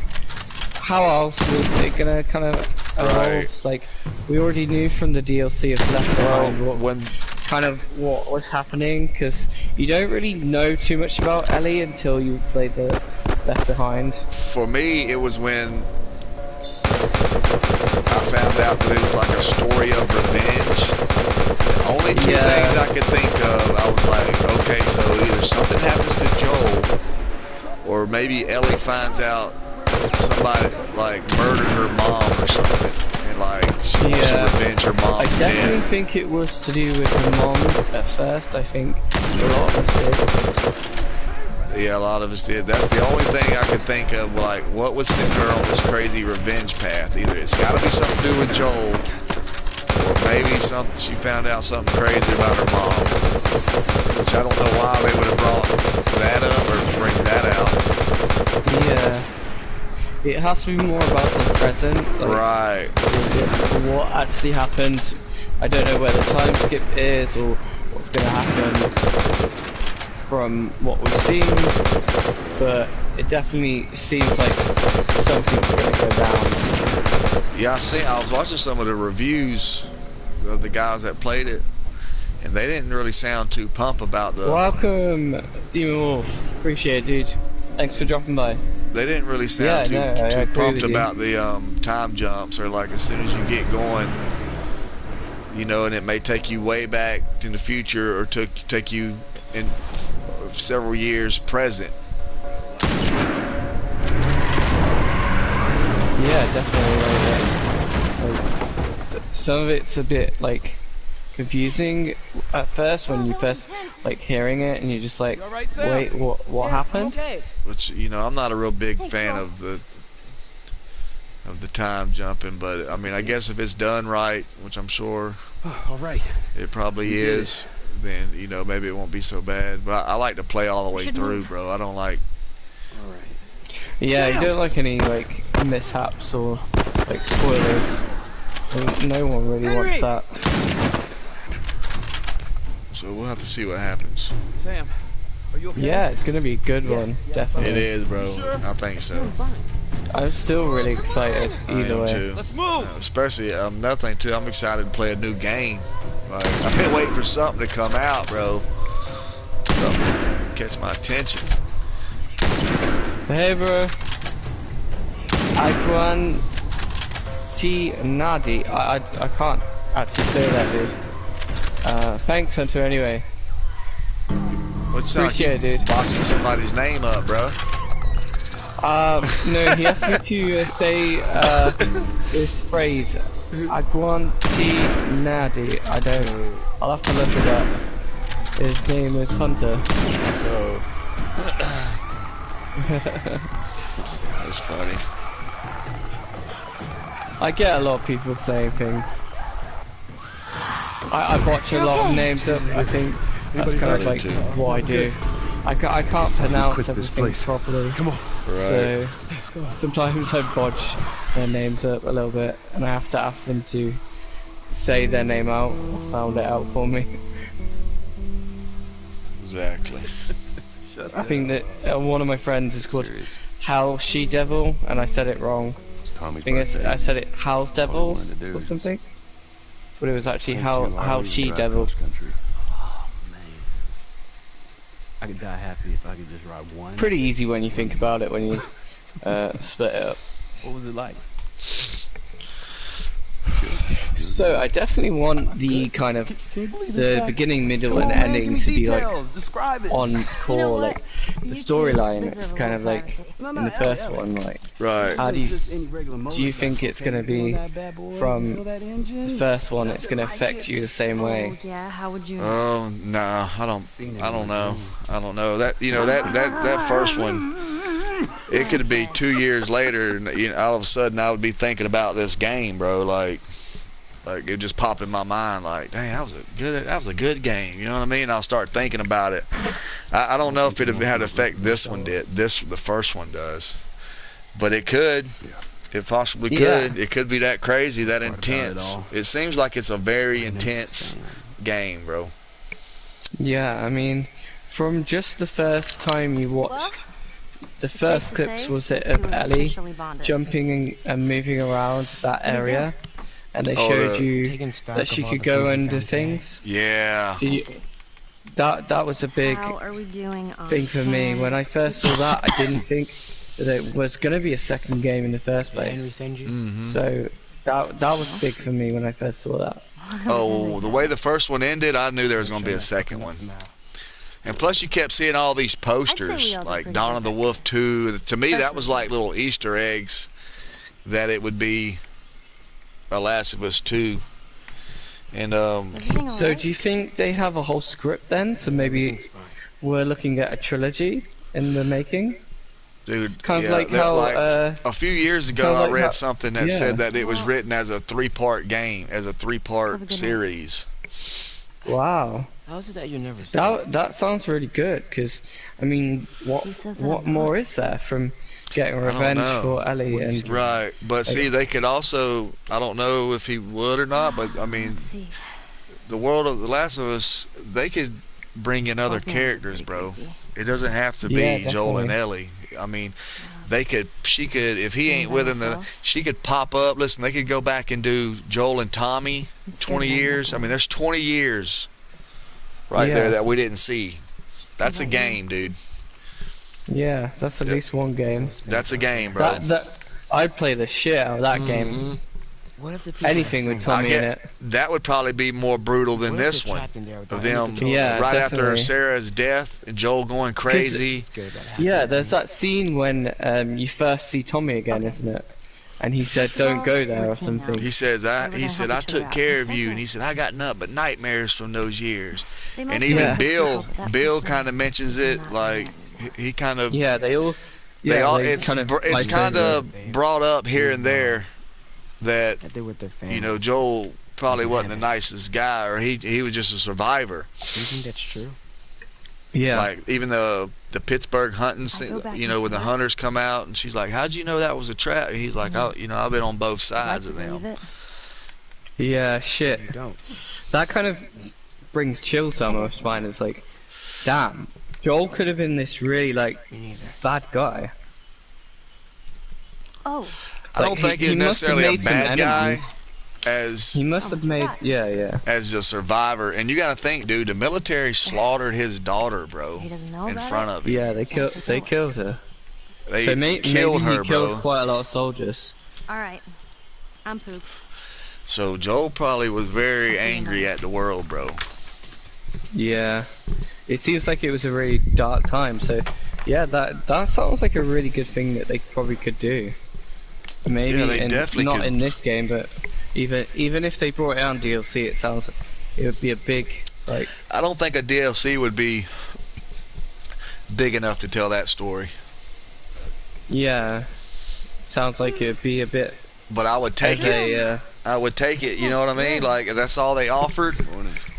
Speaker 2: how else was it gonna kind of evolve?
Speaker 1: Right.
Speaker 2: Like, we already knew from the DLC of Left Behind
Speaker 1: Well, when
Speaker 2: what was happening, because you don't really know too much about Ellie until you play the Left Behind.
Speaker 1: for me it was when I found out that it was like a story of revenge. Only two
Speaker 2: Yeah.
Speaker 1: things I could think of. I was like, okay, so either something happens to Joel, or maybe Ellie finds out somebody like murdered her mom or something, and like she
Speaker 2: Yeah.
Speaker 1: revenge her
Speaker 2: I
Speaker 1: mom's
Speaker 2: definitely
Speaker 1: death.
Speaker 2: think it was to do with her mom at first. I think a lot of us did.
Speaker 1: Yeah, a lot of us did. That's the only thing I could think of, like, what would send her on this crazy revenge path. Either it's got to be something to do with Joel, or maybe something she found out something crazy about her mom. Which I don't know why they would have brought that up or bring that out.
Speaker 2: Yeah. It has to be more about the present. Like,
Speaker 1: Right.
Speaker 2: what actually happened. I don't know where the time skip is or what's going to happen from what we've seen, but it definitely seems like something's going to go down.
Speaker 1: Yeah, I was watching some of the reviews of the guys that played it, and they didn't really sound too pumped about the.
Speaker 2: Welcome, Demon Wolf. Appreciate it, dude. Thanks for dropping by.
Speaker 1: They didn't really sound
Speaker 2: Yeah, no, I
Speaker 1: too
Speaker 2: agree
Speaker 1: pumped
Speaker 2: with you.
Speaker 1: about the time jumps, or like as soon as you get going, you know, and it may take you way back in the future or take you in several years present.
Speaker 2: Yeah, definitely. Some of it's a bit like confusing at first when you first like hearing it and you're just like, wait, what happened?
Speaker 1: Which, you know, I'm not a real big fan of the time jumping, but I mean, I guess if it's done right, which I'm sure
Speaker 3: All right.
Speaker 1: it probably is, then, you know, maybe it won't be so bad. But I like to play all the way through, bro. I don't like.
Speaker 3: All right.
Speaker 2: Yeah, you don't like any like mishaps or like spoilers. No one really wants that.
Speaker 1: So we'll have to see what happens.
Speaker 3: Sam, are you okay?
Speaker 2: Yeah, it's gonna be a good one, definitely.
Speaker 1: It is, bro. I think so.
Speaker 2: I'm still really excited
Speaker 1: I
Speaker 2: either
Speaker 1: am
Speaker 2: way.
Speaker 1: too.
Speaker 3: Let's move.
Speaker 1: Especially another thing too. I'm excited to play a new game. Like, I've been waiting for something to come out, bro. Something to catch my attention.
Speaker 2: Hey, bro. Iguan T Nadi. I can't actually say that, dude. Thanks, Hunter. Anyway.
Speaker 1: What's that?
Speaker 2: Appreciate it, dude.
Speaker 1: Boxing somebody's name up, bro.
Speaker 2: No, he asked me to say this phrase. Iguan T Nadi. I don't. I'll have to look it up. His name is Hunter.
Speaker 1: So that's funny.
Speaker 2: I get a lot of people saying things. I botch a lot of names up. I think that's kind of like what I do. I can't pronounce everything properly.
Speaker 3: Come on.
Speaker 1: Right.
Speaker 2: So sometimes I botch their names up a little bit, and I have to ask them to say their name out or sound it out for me.
Speaker 1: Exactly.
Speaker 3: Shut
Speaker 2: I think that one of my friends is called Hal She Devil, and I said it wrong.
Speaker 3: Tommy
Speaker 2: I think I said it Hal's Devils
Speaker 3: wanted to do
Speaker 2: or
Speaker 3: is-
Speaker 2: something, but it was actually Hal She Devil.
Speaker 3: Oh man, I could die happy if I could just ride one.
Speaker 2: Pretty easy when you think about it when you split it up.
Speaker 3: What was it like?
Speaker 2: So I definitely want the kind of the beginning, middle, and ending to be like
Speaker 3: Describe it.
Speaker 2: on core,
Speaker 4: You know what?
Speaker 2: like the storyline. It's kind of like in the first one, like
Speaker 1: Right.
Speaker 2: how do you think it's gonna be from the first one? It's gonna affect you the same way.
Speaker 4: Oh, yeah, how would you?
Speaker 1: Oh no, I don't know. I don't know that. You know that first one. It could be 2 years later, and you know, all of a sudden I would be thinking about this game, bro. Like it just pop in my mind, like, dang, that was a good game. You know what I mean? I'll start thinking about it. I don't know if it had effect this one did. The first one does, but it could. It possibly could.
Speaker 2: Yeah.
Speaker 1: It could be that crazy, that
Speaker 3: Part about it
Speaker 1: intense.
Speaker 3: all.
Speaker 1: It seems like it's a very intense game, bro.
Speaker 2: Yeah, I mean, from just the first time you watched the first
Speaker 4: Safe to
Speaker 2: clips
Speaker 4: say,
Speaker 2: was it
Speaker 4: these
Speaker 2: of
Speaker 4: two are
Speaker 2: Ellie
Speaker 4: officially bonded.
Speaker 2: jumping and moving around that area, and they
Speaker 1: Oh,
Speaker 2: showed
Speaker 1: the-
Speaker 2: you that she could go under things.
Speaker 1: Yeah.
Speaker 2: Did you, that was a big
Speaker 4: How are we doing on
Speaker 2: thing for me. When I first saw that, I didn't think that it was going to be a second game in the first place.
Speaker 1: Mhm.
Speaker 2: So that was big for me when I first saw that.
Speaker 1: Oh, the way the first one ended, I knew there was going to be a second one. And plus, you kept seeing all these posters,
Speaker 4: we all did
Speaker 1: like
Speaker 4: pretty
Speaker 1: Dawn
Speaker 4: good
Speaker 1: of the
Speaker 4: that
Speaker 1: Wolf 2. To me, that was like little Easter eggs that it would be a Last of Us 2. And
Speaker 4: Everything
Speaker 2: So
Speaker 4: alright?
Speaker 2: do you think they have a whole script then? So maybe
Speaker 3: Everything's fine.
Speaker 2: we're looking at a trilogy in the making?
Speaker 1: dude,
Speaker 2: Kind of
Speaker 1: yeah,
Speaker 2: like
Speaker 1: they're
Speaker 2: how,
Speaker 1: a few years ago,
Speaker 2: kinda
Speaker 1: I
Speaker 2: like
Speaker 1: read
Speaker 2: how-
Speaker 1: something that
Speaker 2: yeah.
Speaker 1: said that it was
Speaker 4: Well-
Speaker 1: written as a 3-part game, as a
Speaker 4: Have a
Speaker 1: 3-part
Speaker 4: good night.
Speaker 1: series.
Speaker 2: Wow.
Speaker 3: How is it that you never see?
Speaker 2: That sounds really good, because, I mean,
Speaker 4: Who says that
Speaker 2: what
Speaker 4: I'm
Speaker 2: more is there from getting
Speaker 1: don't
Speaker 2: revenge
Speaker 1: know.
Speaker 2: for Ellie and...
Speaker 1: Right, but see, they could also, I don't know if he would or not, but I mean,
Speaker 4: Let's see.
Speaker 1: the world of The Last of Us, they could bring in other
Speaker 4: Sparkling
Speaker 1: characters,
Speaker 4: is
Speaker 1: bro.
Speaker 4: pretty
Speaker 1: It doesn't have to be
Speaker 2: Yeah,
Speaker 1: Joel and
Speaker 2: definitely.
Speaker 1: Ellie. I mean, she could, if he
Speaker 4: Maybe
Speaker 1: ain't
Speaker 4: by
Speaker 1: with him,
Speaker 4: myself.
Speaker 1: she could pop up. Listen, they could go back and do Joel and Tommy,
Speaker 4: I'm scared
Speaker 1: 20
Speaker 4: of that
Speaker 1: years. I
Speaker 4: one.
Speaker 1: mean, there's 20 years right
Speaker 2: Yeah.
Speaker 1: there that we didn't see. That's a
Speaker 4: about you?
Speaker 1: game, dude.
Speaker 2: Yeah, that's at
Speaker 1: Yeah.
Speaker 2: least one game.
Speaker 1: That's a game, bro.
Speaker 2: I'd play the shit out of that game.
Speaker 1: Mhm.
Speaker 3: What if the people
Speaker 2: Anything
Speaker 3: are
Speaker 2: with
Speaker 3: saying-
Speaker 2: Tommy
Speaker 1: get-
Speaker 2: in it.
Speaker 1: That would probably be more brutal than
Speaker 3: What if
Speaker 1: this
Speaker 3: they're
Speaker 1: one.
Speaker 3: trapped in there
Speaker 1: Of
Speaker 3: without
Speaker 1: them,
Speaker 3: any control?
Speaker 2: Yeah,
Speaker 1: right after
Speaker 2: definitely.
Speaker 1: Sarah's death and Joel going crazy.
Speaker 3: Scared that happened.
Speaker 2: Yeah, there's that scene when you first see Tommy again, isn't it? And he said, "Don't go there" or
Speaker 4: Routine now.
Speaker 2: something.
Speaker 1: He says,
Speaker 4: We're
Speaker 1: I
Speaker 4: gonna help
Speaker 1: I
Speaker 4: each
Speaker 1: took
Speaker 4: other out.
Speaker 1: care
Speaker 4: He
Speaker 1: of
Speaker 4: said
Speaker 1: you,
Speaker 4: that.
Speaker 1: and he said, I got nothing but nightmares from those years.
Speaker 4: They
Speaker 1: And
Speaker 4: must
Speaker 1: even
Speaker 2: Yeah.
Speaker 1: Bill,
Speaker 4: hope that
Speaker 1: Bill
Speaker 4: person
Speaker 1: kind of mentions
Speaker 4: is
Speaker 1: it,
Speaker 4: not
Speaker 1: like he kind of,
Speaker 2: Yeah, they all.
Speaker 1: they
Speaker 2: Yeah,
Speaker 1: all,
Speaker 2: they
Speaker 1: it's
Speaker 2: kind of.
Speaker 1: it's
Speaker 2: like
Speaker 1: kind
Speaker 2: over
Speaker 1: of brought up here and there that
Speaker 3: That they're with their family.
Speaker 1: you know Joel probably wasn't the
Speaker 3: Yeah.
Speaker 1: nicest guy, or he was just a survivor.
Speaker 3: Do you think that's true?
Speaker 2: it. Yeah.
Speaker 1: Like even the Pittsburgh hunting,
Speaker 4: I'll
Speaker 1: scene,
Speaker 4: go back
Speaker 1: you know,
Speaker 4: and
Speaker 1: when the
Speaker 4: forth.
Speaker 1: hunters come out, and she's like, "How'd you know that was a trap?" And he's like, "Oh, you know, I've been on both
Speaker 4: I'd like
Speaker 1: sides
Speaker 4: to
Speaker 1: of
Speaker 4: believe
Speaker 1: them."
Speaker 4: it.
Speaker 2: Yeah, shit.
Speaker 3: You don't.
Speaker 2: That kind of brings chills down my spine. It's like, damn, Joel could have been this really like
Speaker 3: Me neither.
Speaker 2: bad guy.
Speaker 4: Oh,
Speaker 1: I don't
Speaker 2: Like,
Speaker 1: think
Speaker 2: he
Speaker 1: he's
Speaker 2: must have
Speaker 1: necessarily a
Speaker 2: made some
Speaker 1: bad guy
Speaker 2: enemies.
Speaker 1: as
Speaker 2: He must have made. Yeah.
Speaker 1: as a survivor, and you got to think, dude, the military slaughtered his daughter, bro,
Speaker 4: he doesn't know
Speaker 1: in
Speaker 4: about
Speaker 1: front
Speaker 4: it?
Speaker 1: of him.
Speaker 2: Yeah, they killed her.
Speaker 1: They
Speaker 2: So
Speaker 1: killed
Speaker 2: maybe
Speaker 1: her,
Speaker 2: he killed
Speaker 1: bro.
Speaker 2: quite a lot of soldiers.
Speaker 4: Alright. I'm poop.
Speaker 1: So Joel probably was very
Speaker 4: I'll see you
Speaker 1: angry
Speaker 4: later.
Speaker 1: at the world, bro.
Speaker 2: Yeah. It seems like it was a really dark time. So yeah, that sounds like a really good thing that they probably could do. Maybe
Speaker 1: Yeah, they definitely
Speaker 2: not
Speaker 1: could.
Speaker 2: in this game, but even if they brought it on DLC, it sounds it would be a big like.
Speaker 1: I don't think a DLC would be big enough to tell that story,
Speaker 2: Yeah, sounds like it would be a bit.
Speaker 1: but I would take
Speaker 2: As
Speaker 1: it.
Speaker 2: a,
Speaker 1: I would take it. You know what I mean? Like if that's all they offered.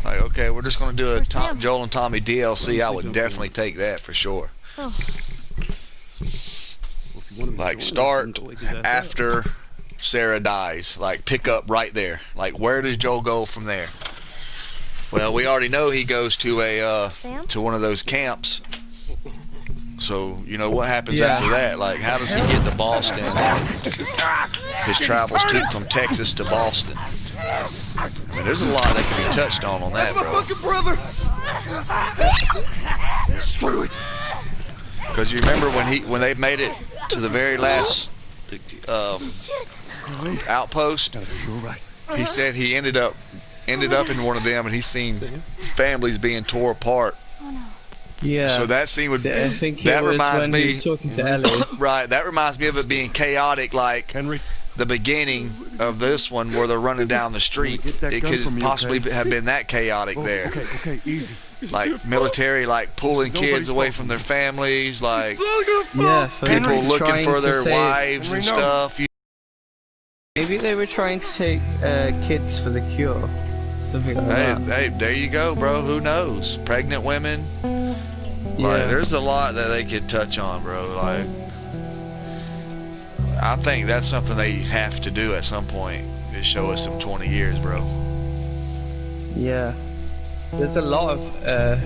Speaker 1: Like okay, we're just gonna do a
Speaker 4: Where's Sam?
Speaker 1: Joel and Tommy DLC. I would definitely take that for sure.
Speaker 4: Oh,
Speaker 1: Like start after Sarah dies. Like pick up right there. Like where does Joel go from there? Well, we already know he goes to a
Speaker 4: Sam?
Speaker 1: to one of those camps. So you know what happens
Speaker 2: Yeah.
Speaker 1: after that? Like how does he get to Boston? His travels from Texas to Boston. I mean, there's a lot that can be touched on that,
Speaker 5: My
Speaker 1: bro.
Speaker 5: fucking brother! Screw it!
Speaker 1: Because you remember when they made it to the very last outpost, he said he ended up in one of them, and he's seen families being tore apart.
Speaker 2: yeah.
Speaker 1: So that scene would
Speaker 2: I think it
Speaker 1: that
Speaker 2: was
Speaker 1: reminds
Speaker 2: when he
Speaker 1: me
Speaker 2: was talking to Ellie.
Speaker 1: right. That reminds me of it being chaotic, like
Speaker 5: Henry,
Speaker 1: the beginning of this one where they're running down the street.
Speaker 5: Get that
Speaker 1: It
Speaker 5: gun
Speaker 1: could
Speaker 5: from me,
Speaker 1: possibly
Speaker 5: okay?
Speaker 1: have been that chaotic there.
Speaker 5: okay, easy.
Speaker 1: Like military, like pulling kids
Speaker 5: Nobody's
Speaker 1: away
Speaker 5: fault.
Speaker 1: from their families, like
Speaker 2: Yeah, for
Speaker 1: people
Speaker 2: Henry's
Speaker 1: looking
Speaker 2: trying
Speaker 1: for
Speaker 2: to
Speaker 1: their
Speaker 2: save-
Speaker 1: wives and
Speaker 5: Henry, no.
Speaker 1: stuff.
Speaker 2: Maybe they were trying to take kids for the cure, something like
Speaker 1: Hey,
Speaker 2: that.
Speaker 1: hey, there you go, bro. Who knows? Pregnant women.
Speaker 2: Yeah.
Speaker 1: Like, there's a lot that they could touch on, bro. Like, I think that's something they have to do at some point. Is show us some 20 years, bro.
Speaker 2: Yeah. There's a lot of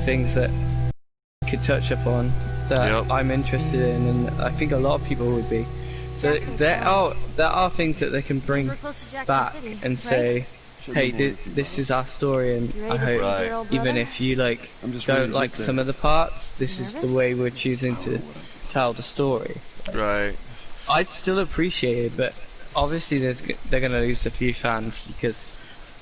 Speaker 2: things that you could touch upon that
Speaker 1: Yep.
Speaker 2: I'm interested in, and I think a lot of people would be. So there are things that they can bring
Speaker 4: we're close to Jackson
Speaker 2: back
Speaker 4: City,
Speaker 2: and
Speaker 4: right?
Speaker 2: say, hey, this is our story, and
Speaker 4: You
Speaker 2: I
Speaker 4: ready to
Speaker 2: hope
Speaker 4: save
Speaker 1: Right.
Speaker 4: your old
Speaker 2: even
Speaker 4: brother?
Speaker 2: if you like
Speaker 5: I'm just ready
Speaker 2: don't
Speaker 5: to
Speaker 2: like
Speaker 5: get there.
Speaker 2: some of the parts, this is the
Speaker 4: Nervous?
Speaker 2: way we're choosing to tell the story.
Speaker 1: Right.
Speaker 2: I'd still appreciate it, but obviously they're gonna lose a few fans because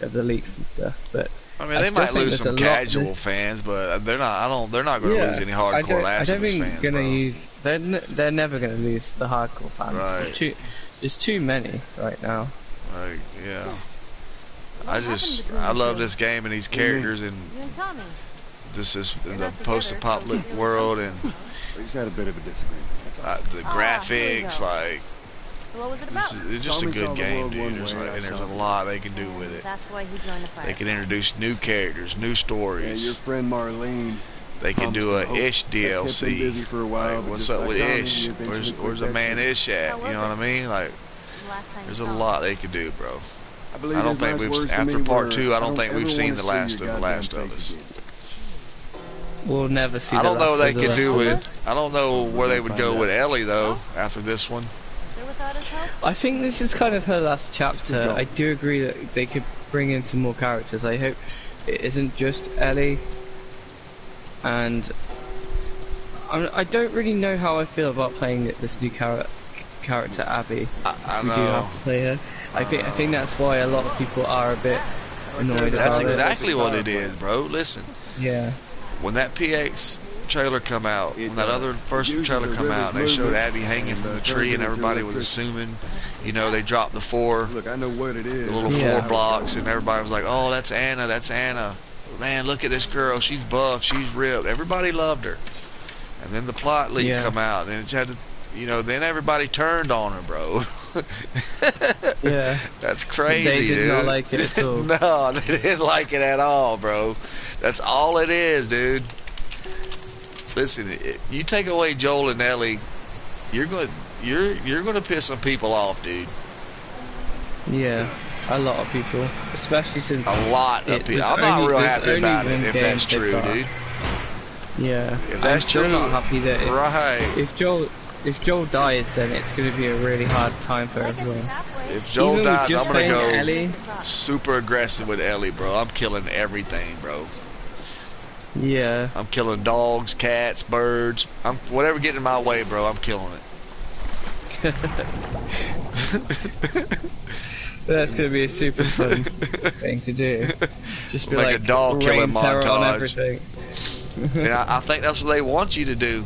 Speaker 2: of the leaks and stuff. But
Speaker 1: I mean,
Speaker 2: I
Speaker 1: they
Speaker 2: still
Speaker 1: might
Speaker 2: think
Speaker 1: lose
Speaker 2: there's
Speaker 1: some
Speaker 2: a lot-
Speaker 1: casual fans, but they're not. They're not going to lose any
Speaker 2: I
Speaker 1: hardcore
Speaker 2: don't
Speaker 1: Last of Us
Speaker 2: think
Speaker 1: fans,
Speaker 2: gonna
Speaker 1: bro.
Speaker 2: use. They're never gonna lose the hardcore fans.
Speaker 1: Right.
Speaker 2: There's too many right now.
Speaker 1: Like, yeah.
Speaker 4: What
Speaker 1: I
Speaker 4: happened
Speaker 1: just,
Speaker 4: between
Speaker 1: I
Speaker 4: you
Speaker 1: love
Speaker 4: two?
Speaker 1: this game and these characters and
Speaker 4: You and Tommy.
Speaker 1: this is
Speaker 4: You're
Speaker 1: the
Speaker 4: not together,
Speaker 1: post-apocalyptic
Speaker 4: so
Speaker 1: world and
Speaker 3: We just had a bit of a disagreement. That's all.
Speaker 1: the
Speaker 4: Ah, here we
Speaker 1: graphics.
Speaker 4: go.
Speaker 1: Like,
Speaker 4: So what was it
Speaker 1: this
Speaker 4: about?
Speaker 1: is it's just a
Speaker 3: Tommy saw
Speaker 1: good
Speaker 3: the
Speaker 1: game,
Speaker 3: world
Speaker 1: dude.
Speaker 3: one
Speaker 1: There's
Speaker 3: way,
Speaker 1: like,
Speaker 3: I
Speaker 1: and there's
Speaker 3: saw
Speaker 1: a
Speaker 3: it.
Speaker 1: lot they can do with it.
Speaker 4: That's why he joined the fire.
Speaker 1: They can introduce new characters, new
Speaker 3: Yeah,
Speaker 1: stories.
Speaker 3: your friend Marlene.
Speaker 1: They can do a
Speaker 3: promised to
Speaker 1: Ish
Speaker 3: hope. That kept him
Speaker 1: DLC.
Speaker 3: busy for a while,
Speaker 1: Like,
Speaker 3: but
Speaker 1: what's
Speaker 3: just
Speaker 1: up
Speaker 3: like
Speaker 1: with
Speaker 3: Tommy,
Speaker 1: Ish?
Speaker 3: he eventually
Speaker 1: Where's
Speaker 3: quit
Speaker 1: the
Speaker 3: that
Speaker 1: man
Speaker 3: shit.
Speaker 1: Ish at?
Speaker 4: How
Speaker 1: You
Speaker 4: was
Speaker 1: know what I mean? Like,
Speaker 4: The last time
Speaker 1: there's
Speaker 4: you
Speaker 1: a
Speaker 4: saw him.
Speaker 1: lot they could do, bro.
Speaker 3: I believe
Speaker 1: I don't
Speaker 3: his
Speaker 1: think
Speaker 3: last
Speaker 1: we've
Speaker 3: words to
Speaker 1: after
Speaker 3: me
Speaker 1: part
Speaker 3: were,
Speaker 1: 2. I don't think
Speaker 3: ever
Speaker 1: we've seen
Speaker 3: wanna
Speaker 1: the
Speaker 3: see
Speaker 1: last
Speaker 3: your
Speaker 1: of the Last
Speaker 3: goddamn
Speaker 1: of
Speaker 3: face
Speaker 1: Us.
Speaker 3: again.
Speaker 2: We'll never see
Speaker 1: I
Speaker 2: the
Speaker 1: don't know
Speaker 2: last
Speaker 1: they
Speaker 2: of the
Speaker 1: could
Speaker 2: Last
Speaker 1: do
Speaker 2: of
Speaker 1: with.
Speaker 2: Us.
Speaker 1: I don't know where they would go with Ellie though after this one.
Speaker 4: There without his help?
Speaker 2: I think this is kind of her last chapter.
Speaker 3: go.
Speaker 2: I do agree that they could bring in some more characters. I hope it isn't just Ellie. And I don't really know how I feel about playing this new character Abby.
Speaker 1: I
Speaker 2: We do
Speaker 1: know.
Speaker 2: have to play her. I think that's why a lot of people are a bit annoyed
Speaker 1: That's
Speaker 2: about
Speaker 1: exactly what it is, bro. Listen,
Speaker 2: it. Yeah.
Speaker 1: when that PX trailer come out, when that other first
Speaker 3: uses
Speaker 1: trailer
Speaker 3: the
Speaker 1: come out, and they showed
Speaker 3: movement
Speaker 1: Abby hanging from the
Speaker 3: and
Speaker 1: tree, and
Speaker 3: turns it into
Speaker 1: everybody was
Speaker 3: electricity.
Speaker 1: assuming, you know, they dropped the four,
Speaker 3: Look, I know what it is.
Speaker 1: the little
Speaker 2: Yeah.
Speaker 1: 4 blocks, and everybody was like, "Oh, that's Anna, that's Anna." Man, look at this girl. She's buff. She's ripped. Everybody loved her. And then the plot leak
Speaker 2: Yeah.
Speaker 1: come out, and it had to, you know, then everybody turned on her, bro.
Speaker 2: Yeah.
Speaker 1: That's crazy,
Speaker 2: They did
Speaker 1: dude.
Speaker 2: not like it at all.
Speaker 1: No, they didn't like it at all, bro. That's all it is, dude. Listen, you take away Joel and Ellie, you're gonna piss some people off, dude.
Speaker 2: Yeah. A lot of people, especially since
Speaker 1: A lot of
Speaker 2: It
Speaker 1: people.
Speaker 2: was
Speaker 1: I'm not
Speaker 2: only-
Speaker 1: real
Speaker 2: there's
Speaker 1: happy
Speaker 2: only
Speaker 1: about it
Speaker 2: one
Speaker 1: if
Speaker 2: game
Speaker 1: that's
Speaker 2: they
Speaker 1: true,
Speaker 2: got.
Speaker 1: dude.
Speaker 2: Yeah.
Speaker 1: If that's
Speaker 2: I'm still
Speaker 1: true,
Speaker 2: not happy that
Speaker 1: right?
Speaker 2: if Joel dies, then it's going to be a really hard time for
Speaker 4: I guess
Speaker 2: everyone.
Speaker 4: it's halfway.
Speaker 1: If Joel
Speaker 2: Even with
Speaker 1: dies,
Speaker 2: just
Speaker 1: I'm gonna
Speaker 2: playing
Speaker 1: go
Speaker 2: Ellie.
Speaker 1: super aggressive with Ellie, bro. I'm killing everything, bro.
Speaker 2: Yeah.
Speaker 1: I'm killing dogs, cats, birds. I'm whatever getting in my way, bro. I'm killing it.
Speaker 2: That's gonna be a super fun thing to do. Just be
Speaker 1: Like
Speaker 2: like,
Speaker 1: a dog killing
Speaker 2: rain terror on
Speaker 1: montage.
Speaker 2: everything.
Speaker 1: And I think that's what they want you to do.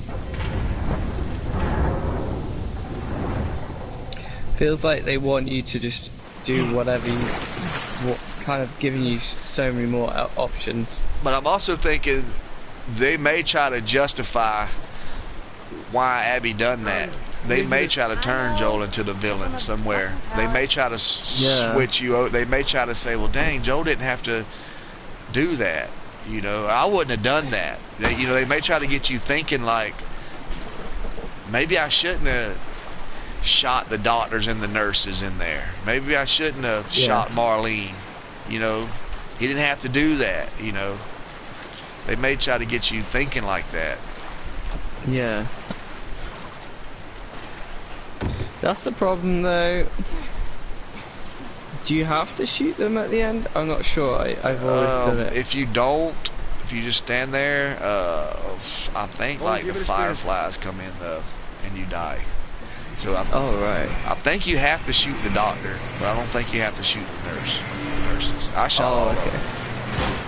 Speaker 2: Feels like they want you to just do whatever you, kind of giving you so many more options.
Speaker 1: But I'm also thinking they may try to justify why Abby done that. They may try to turn Joel into the villain somewhere. They may try to
Speaker 2: Yeah.
Speaker 1: switch you out. They may try to say, well, dang, Joel didn't have to do that. You know, I wouldn't have done that. They may try to get you thinking like, maybe I shouldn't have shot the doctors and the nurses in there. Maybe I shouldn't have
Speaker 2: Yeah.
Speaker 1: shot Marlene. You know, he didn't have to do that. You know, they may try to get you thinking like that.
Speaker 2: Yeah. That's the problem though. Do you have to shoot them at the end? I'm not sure. I've always done it.
Speaker 1: If you don't, if you just stand there, I think like the
Speaker 3: give it a spin.
Speaker 1: fireflies come in though, and you die. So
Speaker 2: Oh right.
Speaker 1: I think you have to shoot the doctor, but I don't think you have to shoot the nurses. I shot all
Speaker 2: Oh
Speaker 1: of
Speaker 2: okay.
Speaker 1: them.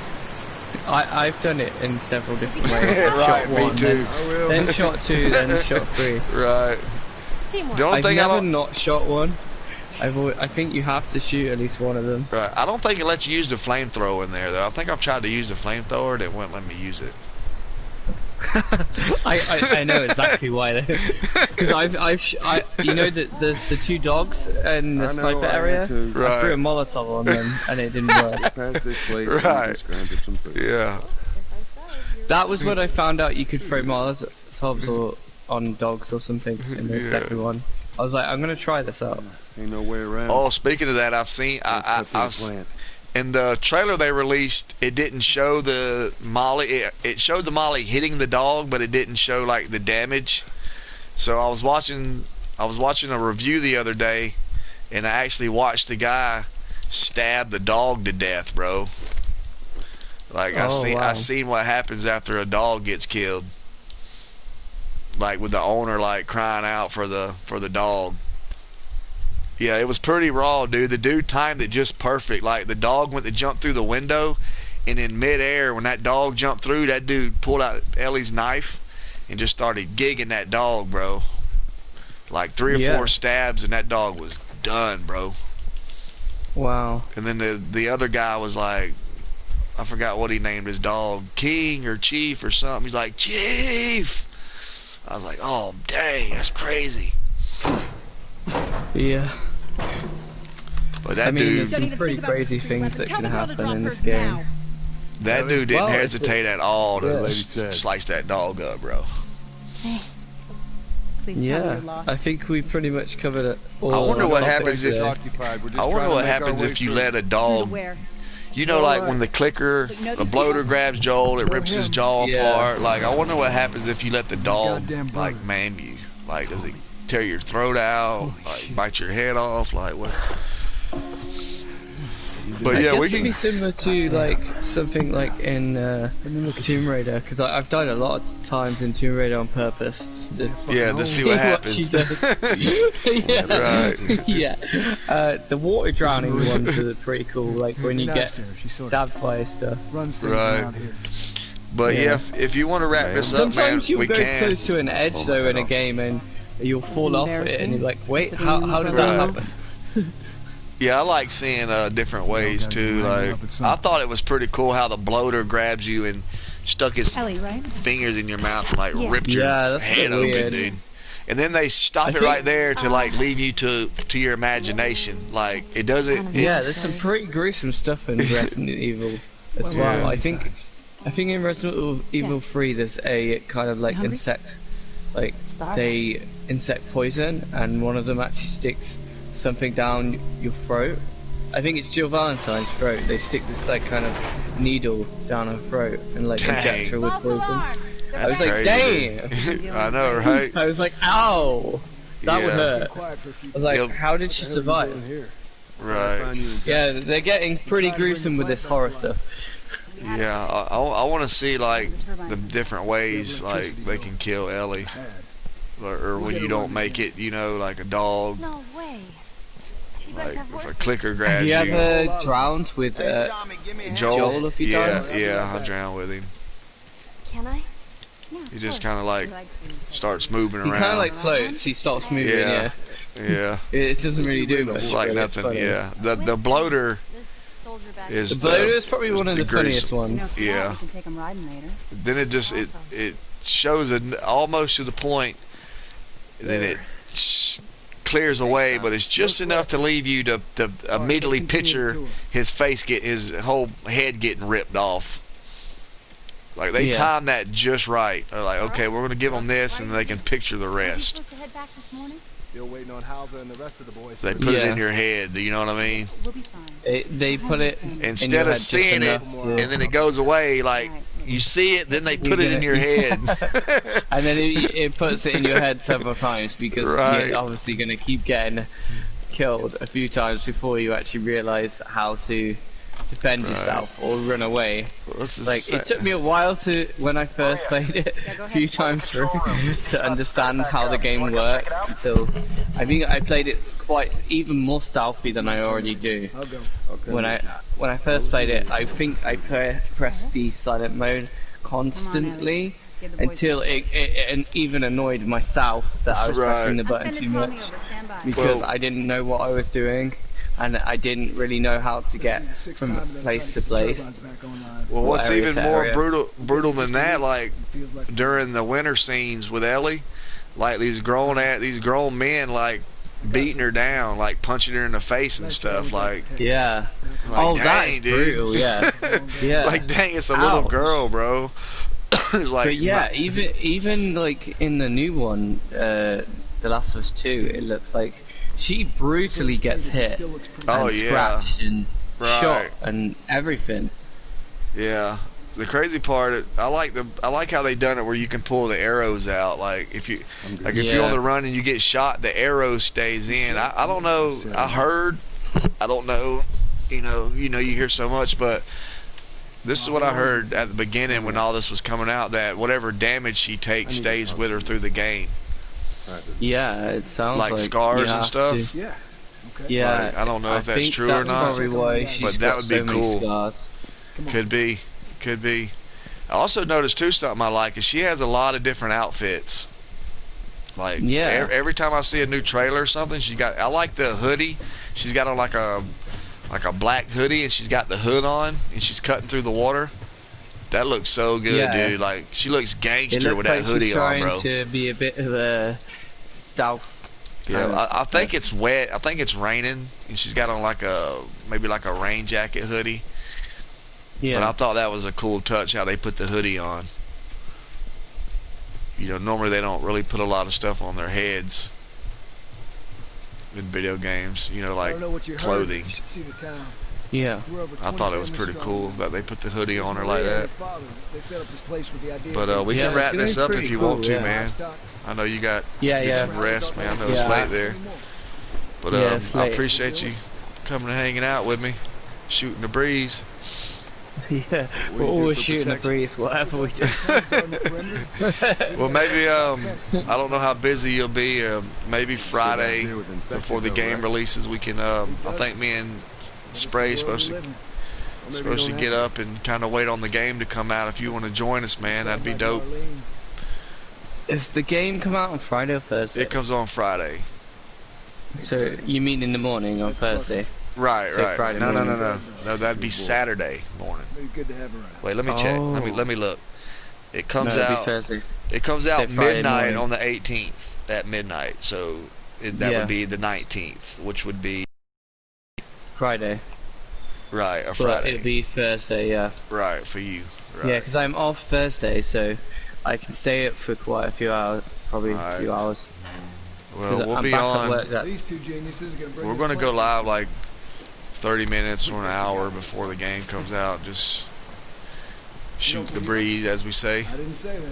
Speaker 2: I've done it in several different ways. I've
Speaker 1: Right,
Speaker 2: shot
Speaker 1: me
Speaker 2: one,
Speaker 1: too.
Speaker 2: then shot two, then shot three.
Speaker 1: Right.
Speaker 4: Teamwork.
Speaker 1: The only
Speaker 2: I've
Speaker 1: thing I
Speaker 2: never
Speaker 1: don't.
Speaker 2: not shot one. I think you have to shoot at least one of them.
Speaker 1: Right. I don't think it lets you use the flamethrower in there though. I think I've tried to use the flamethrower and it wouldn't let me use it.
Speaker 2: I know exactly why. Because you know the two dogs in the
Speaker 3: I know
Speaker 2: sniper
Speaker 3: I had
Speaker 2: area.
Speaker 3: to
Speaker 1: Right.
Speaker 2: I threw a Molotov on them and it didn't work.
Speaker 3: pass this place
Speaker 1: Right.
Speaker 3: and we just granted some food.
Speaker 1: Yeah.
Speaker 2: That was when I found out you could throw Molotovs or on dogs or something in the
Speaker 1: Yeah.
Speaker 2: second one. I was like, I'm gonna try this out.
Speaker 3: Ain't no way around.
Speaker 1: Oh, speaking of that, I've seen.
Speaker 3: Cut through the
Speaker 1: I've
Speaker 3: plant.
Speaker 1: in the trailer they released, it didn't show the Molly. It showed the Molly hitting the dog, but it didn't show like the damage. So I was watching a review the other day, and I actually watched the guy stab the dog to death, bro. Like I
Speaker 2: wow.
Speaker 1: seen what happens after a dog gets killed. Like with the owner like crying out for the dog. Yeah, it was pretty raw, dude. The dude timed it just perfect. Like the dog went to jump through the window, and in midair, when that dog jumped through, that dude pulled out Ellie's knife and just started gigging that dog, bro. Like 3 or
Speaker 2: Yeah.
Speaker 1: 4 stabs, and that dog was done, bro.
Speaker 2: Wow.
Speaker 1: And then the other guy was like, I forgot what he named his dog, King or Chief or something. He's like, Chief. I was like, oh dang, that's crazy.
Speaker 2: Yeah.
Speaker 1: But that
Speaker 2: I mean,
Speaker 1: dude,
Speaker 2: there's some pretty crazy things that can happen in this game.
Speaker 1: that dude didn't
Speaker 2: Well,
Speaker 1: hesitate at all to
Speaker 3: Yeah. Lady said.
Speaker 1: slice that dog up, bro.
Speaker 6: Please tell me
Speaker 2: Yeah,
Speaker 6: you're lost.
Speaker 2: I think we pretty much covered it all.
Speaker 1: I wonder
Speaker 2: on
Speaker 1: what
Speaker 2: topics
Speaker 1: happens if-
Speaker 2: there.
Speaker 3: Occupied. We're just
Speaker 1: I wonder
Speaker 3: trying to
Speaker 1: what
Speaker 3: make our
Speaker 1: happens
Speaker 3: way
Speaker 1: if you
Speaker 3: through.
Speaker 1: let a
Speaker 6: Through to
Speaker 1: dog,
Speaker 6: where?
Speaker 1: you know, like when the clicker, a bloater grabs Joel, it rips his jaw
Speaker 2: Yeah.
Speaker 1: apart. Like, I wonder what happens if you let the dog,
Speaker 3: Goddamn
Speaker 1: like,
Speaker 3: bloater.
Speaker 1: maim you. Like, does he tear your throat out? Like, bite your head off? Like, what? But
Speaker 2: I
Speaker 1: yeah,
Speaker 2: guess
Speaker 1: we
Speaker 2: it'd be
Speaker 1: can.
Speaker 2: similar to like something like in Tomb Raider, because I've died a lot of times in Tomb Raider on purpose just to
Speaker 1: Yeah, to see what
Speaker 2: she
Speaker 1: happens.
Speaker 2: does. yeah.
Speaker 1: Right.
Speaker 2: Yeah. The water drowning ones are pretty cool. Like when you get
Speaker 3: Downstairs, she sort of
Speaker 2: stabbed by stuff.
Speaker 3: runs things
Speaker 1: Right.
Speaker 3: around here.
Speaker 1: But yeah,
Speaker 2: Yeah.
Speaker 1: if you want to wrap this up, man,
Speaker 2: Sometimes you'll
Speaker 1: we
Speaker 2: go
Speaker 1: can.
Speaker 2: close to an edge
Speaker 1: Oh,
Speaker 2: though in a
Speaker 1: God.
Speaker 2: game and you'll fall off it and you're like, wait,
Speaker 6: Considering
Speaker 2: how did
Speaker 1: Right.
Speaker 2: that happen?
Speaker 1: Yeah, I like seeing different ways
Speaker 3: gotta
Speaker 1: too.
Speaker 3: line
Speaker 1: Like,
Speaker 3: up at some
Speaker 1: I thought it was pretty cool how the bloater grabs you and stuck his
Speaker 6: Ellie, right?
Speaker 1: fingers in your mouth and like
Speaker 6: Yeah.
Speaker 1: ripped your
Speaker 2: Yeah, that's a
Speaker 1: head
Speaker 2: bit
Speaker 1: open,
Speaker 2: weird.
Speaker 1: dude. And then they stop
Speaker 2: I
Speaker 1: it
Speaker 2: think-
Speaker 1: right there to like leave you to your imagination. Like it doesn't.
Speaker 2: Yeah, there's some pretty gruesome stuff in Resident Evil as well.
Speaker 1: Yeah.
Speaker 2: I think in Resident Evil 3 there's a kind of like
Speaker 6: Hungry?
Speaker 2: insect, like
Speaker 6: Starving.
Speaker 2: they insect poison, and one of them actually sticks something down your throat. I think it's Jill Valentine's throat. They stick this like kind of needle down her throat and like
Speaker 1: Dang.
Speaker 2: inject her with
Speaker 4: False
Speaker 2: poison.
Speaker 4: alarm.
Speaker 2: I was
Speaker 1: That's
Speaker 2: like,
Speaker 1: crazy, dude. I know, right?
Speaker 2: I was like, ow, that would
Speaker 1: Yeah.
Speaker 2: hurt.
Speaker 3: Quiet for a few
Speaker 2: I was like,
Speaker 1: Yep.
Speaker 2: how did she survive?
Speaker 3: here.
Speaker 1: Right.
Speaker 3: Find you.
Speaker 2: Yeah, they're getting pretty gruesome with this horror stuff.
Speaker 1: Yeah. I want to see like the different ways like they can kill Ellie, or when you don't make it, you know, like a dog,
Speaker 4: No way. You guys
Speaker 1: like
Speaker 4: have
Speaker 1: if a
Speaker 4: horses?
Speaker 1: clicker
Speaker 2: Have
Speaker 1: grabs
Speaker 2: you
Speaker 1: you.
Speaker 2: ever drowned with
Speaker 1: Joel,
Speaker 2: Joel, if he
Speaker 1: yeah,
Speaker 2: dies?
Speaker 1: yeah, I drowned with him.
Speaker 4: Can I?
Speaker 1: He just kind of like starts moving
Speaker 2: He kind of
Speaker 1: around.
Speaker 2: like floats, he stops moving,
Speaker 1: Yeah.
Speaker 2: yeah.
Speaker 1: Yeah,
Speaker 2: It doesn't really do much.
Speaker 1: it's like
Speaker 2: but
Speaker 1: nothing.
Speaker 2: funny.
Speaker 1: Yeah, the bloater
Speaker 4: This soldier back
Speaker 1: is
Speaker 2: The bloater is probably
Speaker 1: is
Speaker 2: one of the funniest
Speaker 1: gruesome.
Speaker 2: ones.
Speaker 1: Yeah.
Speaker 6: We can take him riding later.
Speaker 1: Then it just it shows almost to the point, and then it clears away, but it's just enough to leave you to immediately picture his his whole head getting ripped off. Like they
Speaker 2: Yeah.
Speaker 1: timed that just right. They're like, okay, we're gonna give them this, and they can picture the
Speaker 4: Are we
Speaker 1: rest.
Speaker 4: supposed to head back this morning?
Speaker 3: Still waiting on Hauser and the rest of the boys.
Speaker 1: They put it
Speaker 2: Yeah.
Speaker 1: in your head. You know what I mean?
Speaker 6: We'll be fine.
Speaker 2: They put it
Speaker 1: Instead
Speaker 2: your
Speaker 1: of
Speaker 2: head just
Speaker 1: seeing it
Speaker 2: enough,
Speaker 1: and then it goes away, like you see it, then they put it in your head.
Speaker 2: and then it puts it in your head several times because
Speaker 1: Right.
Speaker 2: you're obviously going to keep getting killed a few times before you actually realize how to defend
Speaker 1: Right.
Speaker 2: yourself or run away.
Speaker 1: This is
Speaker 2: Like it took me a while to, when I first played it, a few times through, to understand how the game worked. Until I think I played it quite even more stealthy than I already do.
Speaker 3: I'll go.
Speaker 2: When I first played it, I think I pressed the silent mode constantly
Speaker 6: Give the boys
Speaker 2: until
Speaker 6: a
Speaker 2: it even annoyed myself that I was pressing the
Speaker 1: Right.
Speaker 2: button
Speaker 6: Send it
Speaker 2: too
Speaker 6: to mommy
Speaker 2: much
Speaker 6: over. Stand by.
Speaker 2: because
Speaker 1: Well-
Speaker 2: I didn't know what I was doing and I didn't really know how to get from place to place.
Speaker 1: Well,
Speaker 2: Or
Speaker 1: what's
Speaker 2: area
Speaker 1: even
Speaker 2: to
Speaker 1: more
Speaker 2: area.
Speaker 1: brutal than that, like during the winter scenes with Ellie, like these grown men like beating her down, like punching her in the face and stuff, like
Speaker 2: Yeah.
Speaker 1: dang,
Speaker 2: that's
Speaker 1: dude.
Speaker 2: brutal. Yeah. Yeah.
Speaker 1: Like dang, it's a little
Speaker 2: Ouch.
Speaker 1: girl, bro. It's like
Speaker 2: But yeah, even like in the new one, The Last of Us 2, it looks like she brutally gets hit
Speaker 1: Oh,
Speaker 2: and
Speaker 1: yeah.
Speaker 2: scratched and
Speaker 1: Right.
Speaker 2: shot and everything.
Speaker 1: yeah. The crazy part, I like how they done it where you can pull the arrows out. Like if you're
Speaker 2: Yeah.
Speaker 1: on the run and you get shot, the arrow stays in. I don't know. I heard. I don't know. You hear so much, but this is what I heard at the beginning when all this was coming out, that whatever damage she takes stays with her through the game,
Speaker 2: Yeah, it sounds
Speaker 1: like
Speaker 2: like
Speaker 1: scars
Speaker 2: you
Speaker 1: and
Speaker 2: have
Speaker 1: stuff.
Speaker 2: to-
Speaker 3: Yeah. Okay.
Speaker 2: Yeah,
Speaker 1: Like, I don't know if that's
Speaker 2: think
Speaker 1: true or
Speaker 2: that's
Speaker 1: not,
Speaker 2: Probably why she's
Speaker 1: but that
Speaker 2: got
Speaker 1: would be
Speaker 2: so many
Speaker 1: cool.
Speaker 2: scars.
Speaker 1: Could be. I also noticed too something I like is she has a lot of different outfits. Like
Speaker 2: Yeah.
Speaker 1: every time I see a new trailer or something, I like the hoodie. She's got on like a like a black hoodie, and she's got the hood on, and she's cutting through the water. That looks so good,
Speaker 2: Yeah.
Speaker 1: dude. Like she looks
Speaker 2: It
Speaker 1: gangster
Speaker 2: looks
Speaker 1: with
Speaker 2: like
Speaker 1: that hoodie
Speaker 2: she's
Speaker 1: on,
Speaker 2: trying
Speaker 1: bro.
Speaker 2: to be a bit of a stealth.
Speaker 1: Yeah,
Speaker 2: kind of
Speaker 1: I think it's wet. I think it's raining, and she's got on like maybe like a rain jacket hoodie.
Speaker 2: Yeah.
Speaker 1: But I thought that was a cool touch how they put the hoodie on. You know, normally they don't really put a lot of stuff on their heads in video games. You know, like clothing.
Speaker 2: Yeah.
Speaker 1: I thought it was pretty cool that they put the hoodie on her like that. But we
Speaker 2: Yeah,
Speaker 1: can wrap
Speaker 2: it's
Speaker 1: this up
Speaker 2: pretty
Speaker 1: if you
Speaker 2: cool,
Speaker 1: want to,
Speaker 2: yeah.
Speaker 1: man. I know you got
Speaker 2: Yeah,
Speaker 1: get
Speaker 2: yeah.
Speaker 1: some rest, man. I know it's
Speaker 2: Yeah.
Speaker 1: late there. But
Speaker 2: Yeah, it's
Speaker 1: I
Speaker 2: late.
Speaker 1: appreciate you coming and hanging out with me, shooting the breeze.
Speaker 2: Yeah. We're always shooting the breeze, whatever we do.
Speaker 1: Well, maybe I don't know how busy you'll be. Maybe Friday before the game releases, we can. I think me and Spray supposed to get up and kind of wait on the game to come out. If you want to join us, man, that'd be dope.
Speaker 2: Is the game come out on Friday or Thursday?
Speaker 1: It comes on Friday.
Speaker 2: So you mean in the morning on Thursday?
Speaker 1: Right,
Speaker 2: So
Speaker 1: right.
Speaker 2: Friday
Speaker 1: No,
Speaker 2: morning.
Speaker 1: no, that'd be Saturday morning.
Speaker 5: Good to have her around.
Speaker 1: Wait, let me check.
Speaker 2: Oh.
Speaker 1: Let me look. It
Speaker 2: No,
Speaker 1: comes
Speaker 2: it'd be
Speaker 1: out.
Speaker 2: Thursday.
Speaker 1: It comes out
Speaker 2: Say Friday
Speaker 1: midnight
Speaker 2: morning.
Speaker 1: on the 18th at midnight. So that
Speaker 2: Yeah.
Speaker 1: would be the 19th, which would be
Speaker 2: Friday.
Speaker 1: right a
Speaker 2: But
Speaker 1: Friday.
Speaker 2: it'd be Thursday, yeah.
Speaker 1: Right for you. Right.
Speaker 2: Yeah, because I'm off Thursday, so I can stay up for quite a few hours, probably a few
Speaker 1: Alright.
Speaker 2: hours.
Speaker 1: Well,
Speaker 2: 'Cause
Speaker 1: we'll
Speaker 2: I'm
Speaker 1: be
Speaker 2: back at
Speaker 1: on.
Speaker 2: work that-
Speaker 5: These two geniuses are gonna bring
Speaker 1: We're
Speaker 5: this
Speaker 1: gonna go
Speaker 5: place
Speaker 1: live like 30 minutes or an hour before the game comes out. Just shoot the breeze, as we say.
Speaker 5: I didn't say that.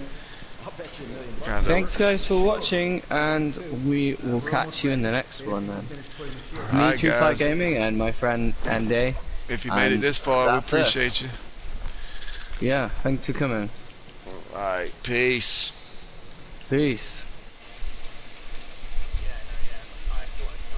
Speaker 5: I'll bet you $1,000,000.
Speaker 1: Kind of.
Speaker 2: Thanks guys for watching, and we will catch you in the next one then. Me,
Speaker 1: Alright,
Speaker 2: Two Fight
Speaker 1: guys.
Speaker 2: Gaming, and my friend Andy.
Speaker 1: If you made it
Speaker 2: And
Speaker 1: this far, we
Speaker 2: that's it.
Speaker 1: appreciate you.
Speaker 2: Yeah, thanks for coming.
Speaker 1: Alright, peace.
Speaker 2: Peace.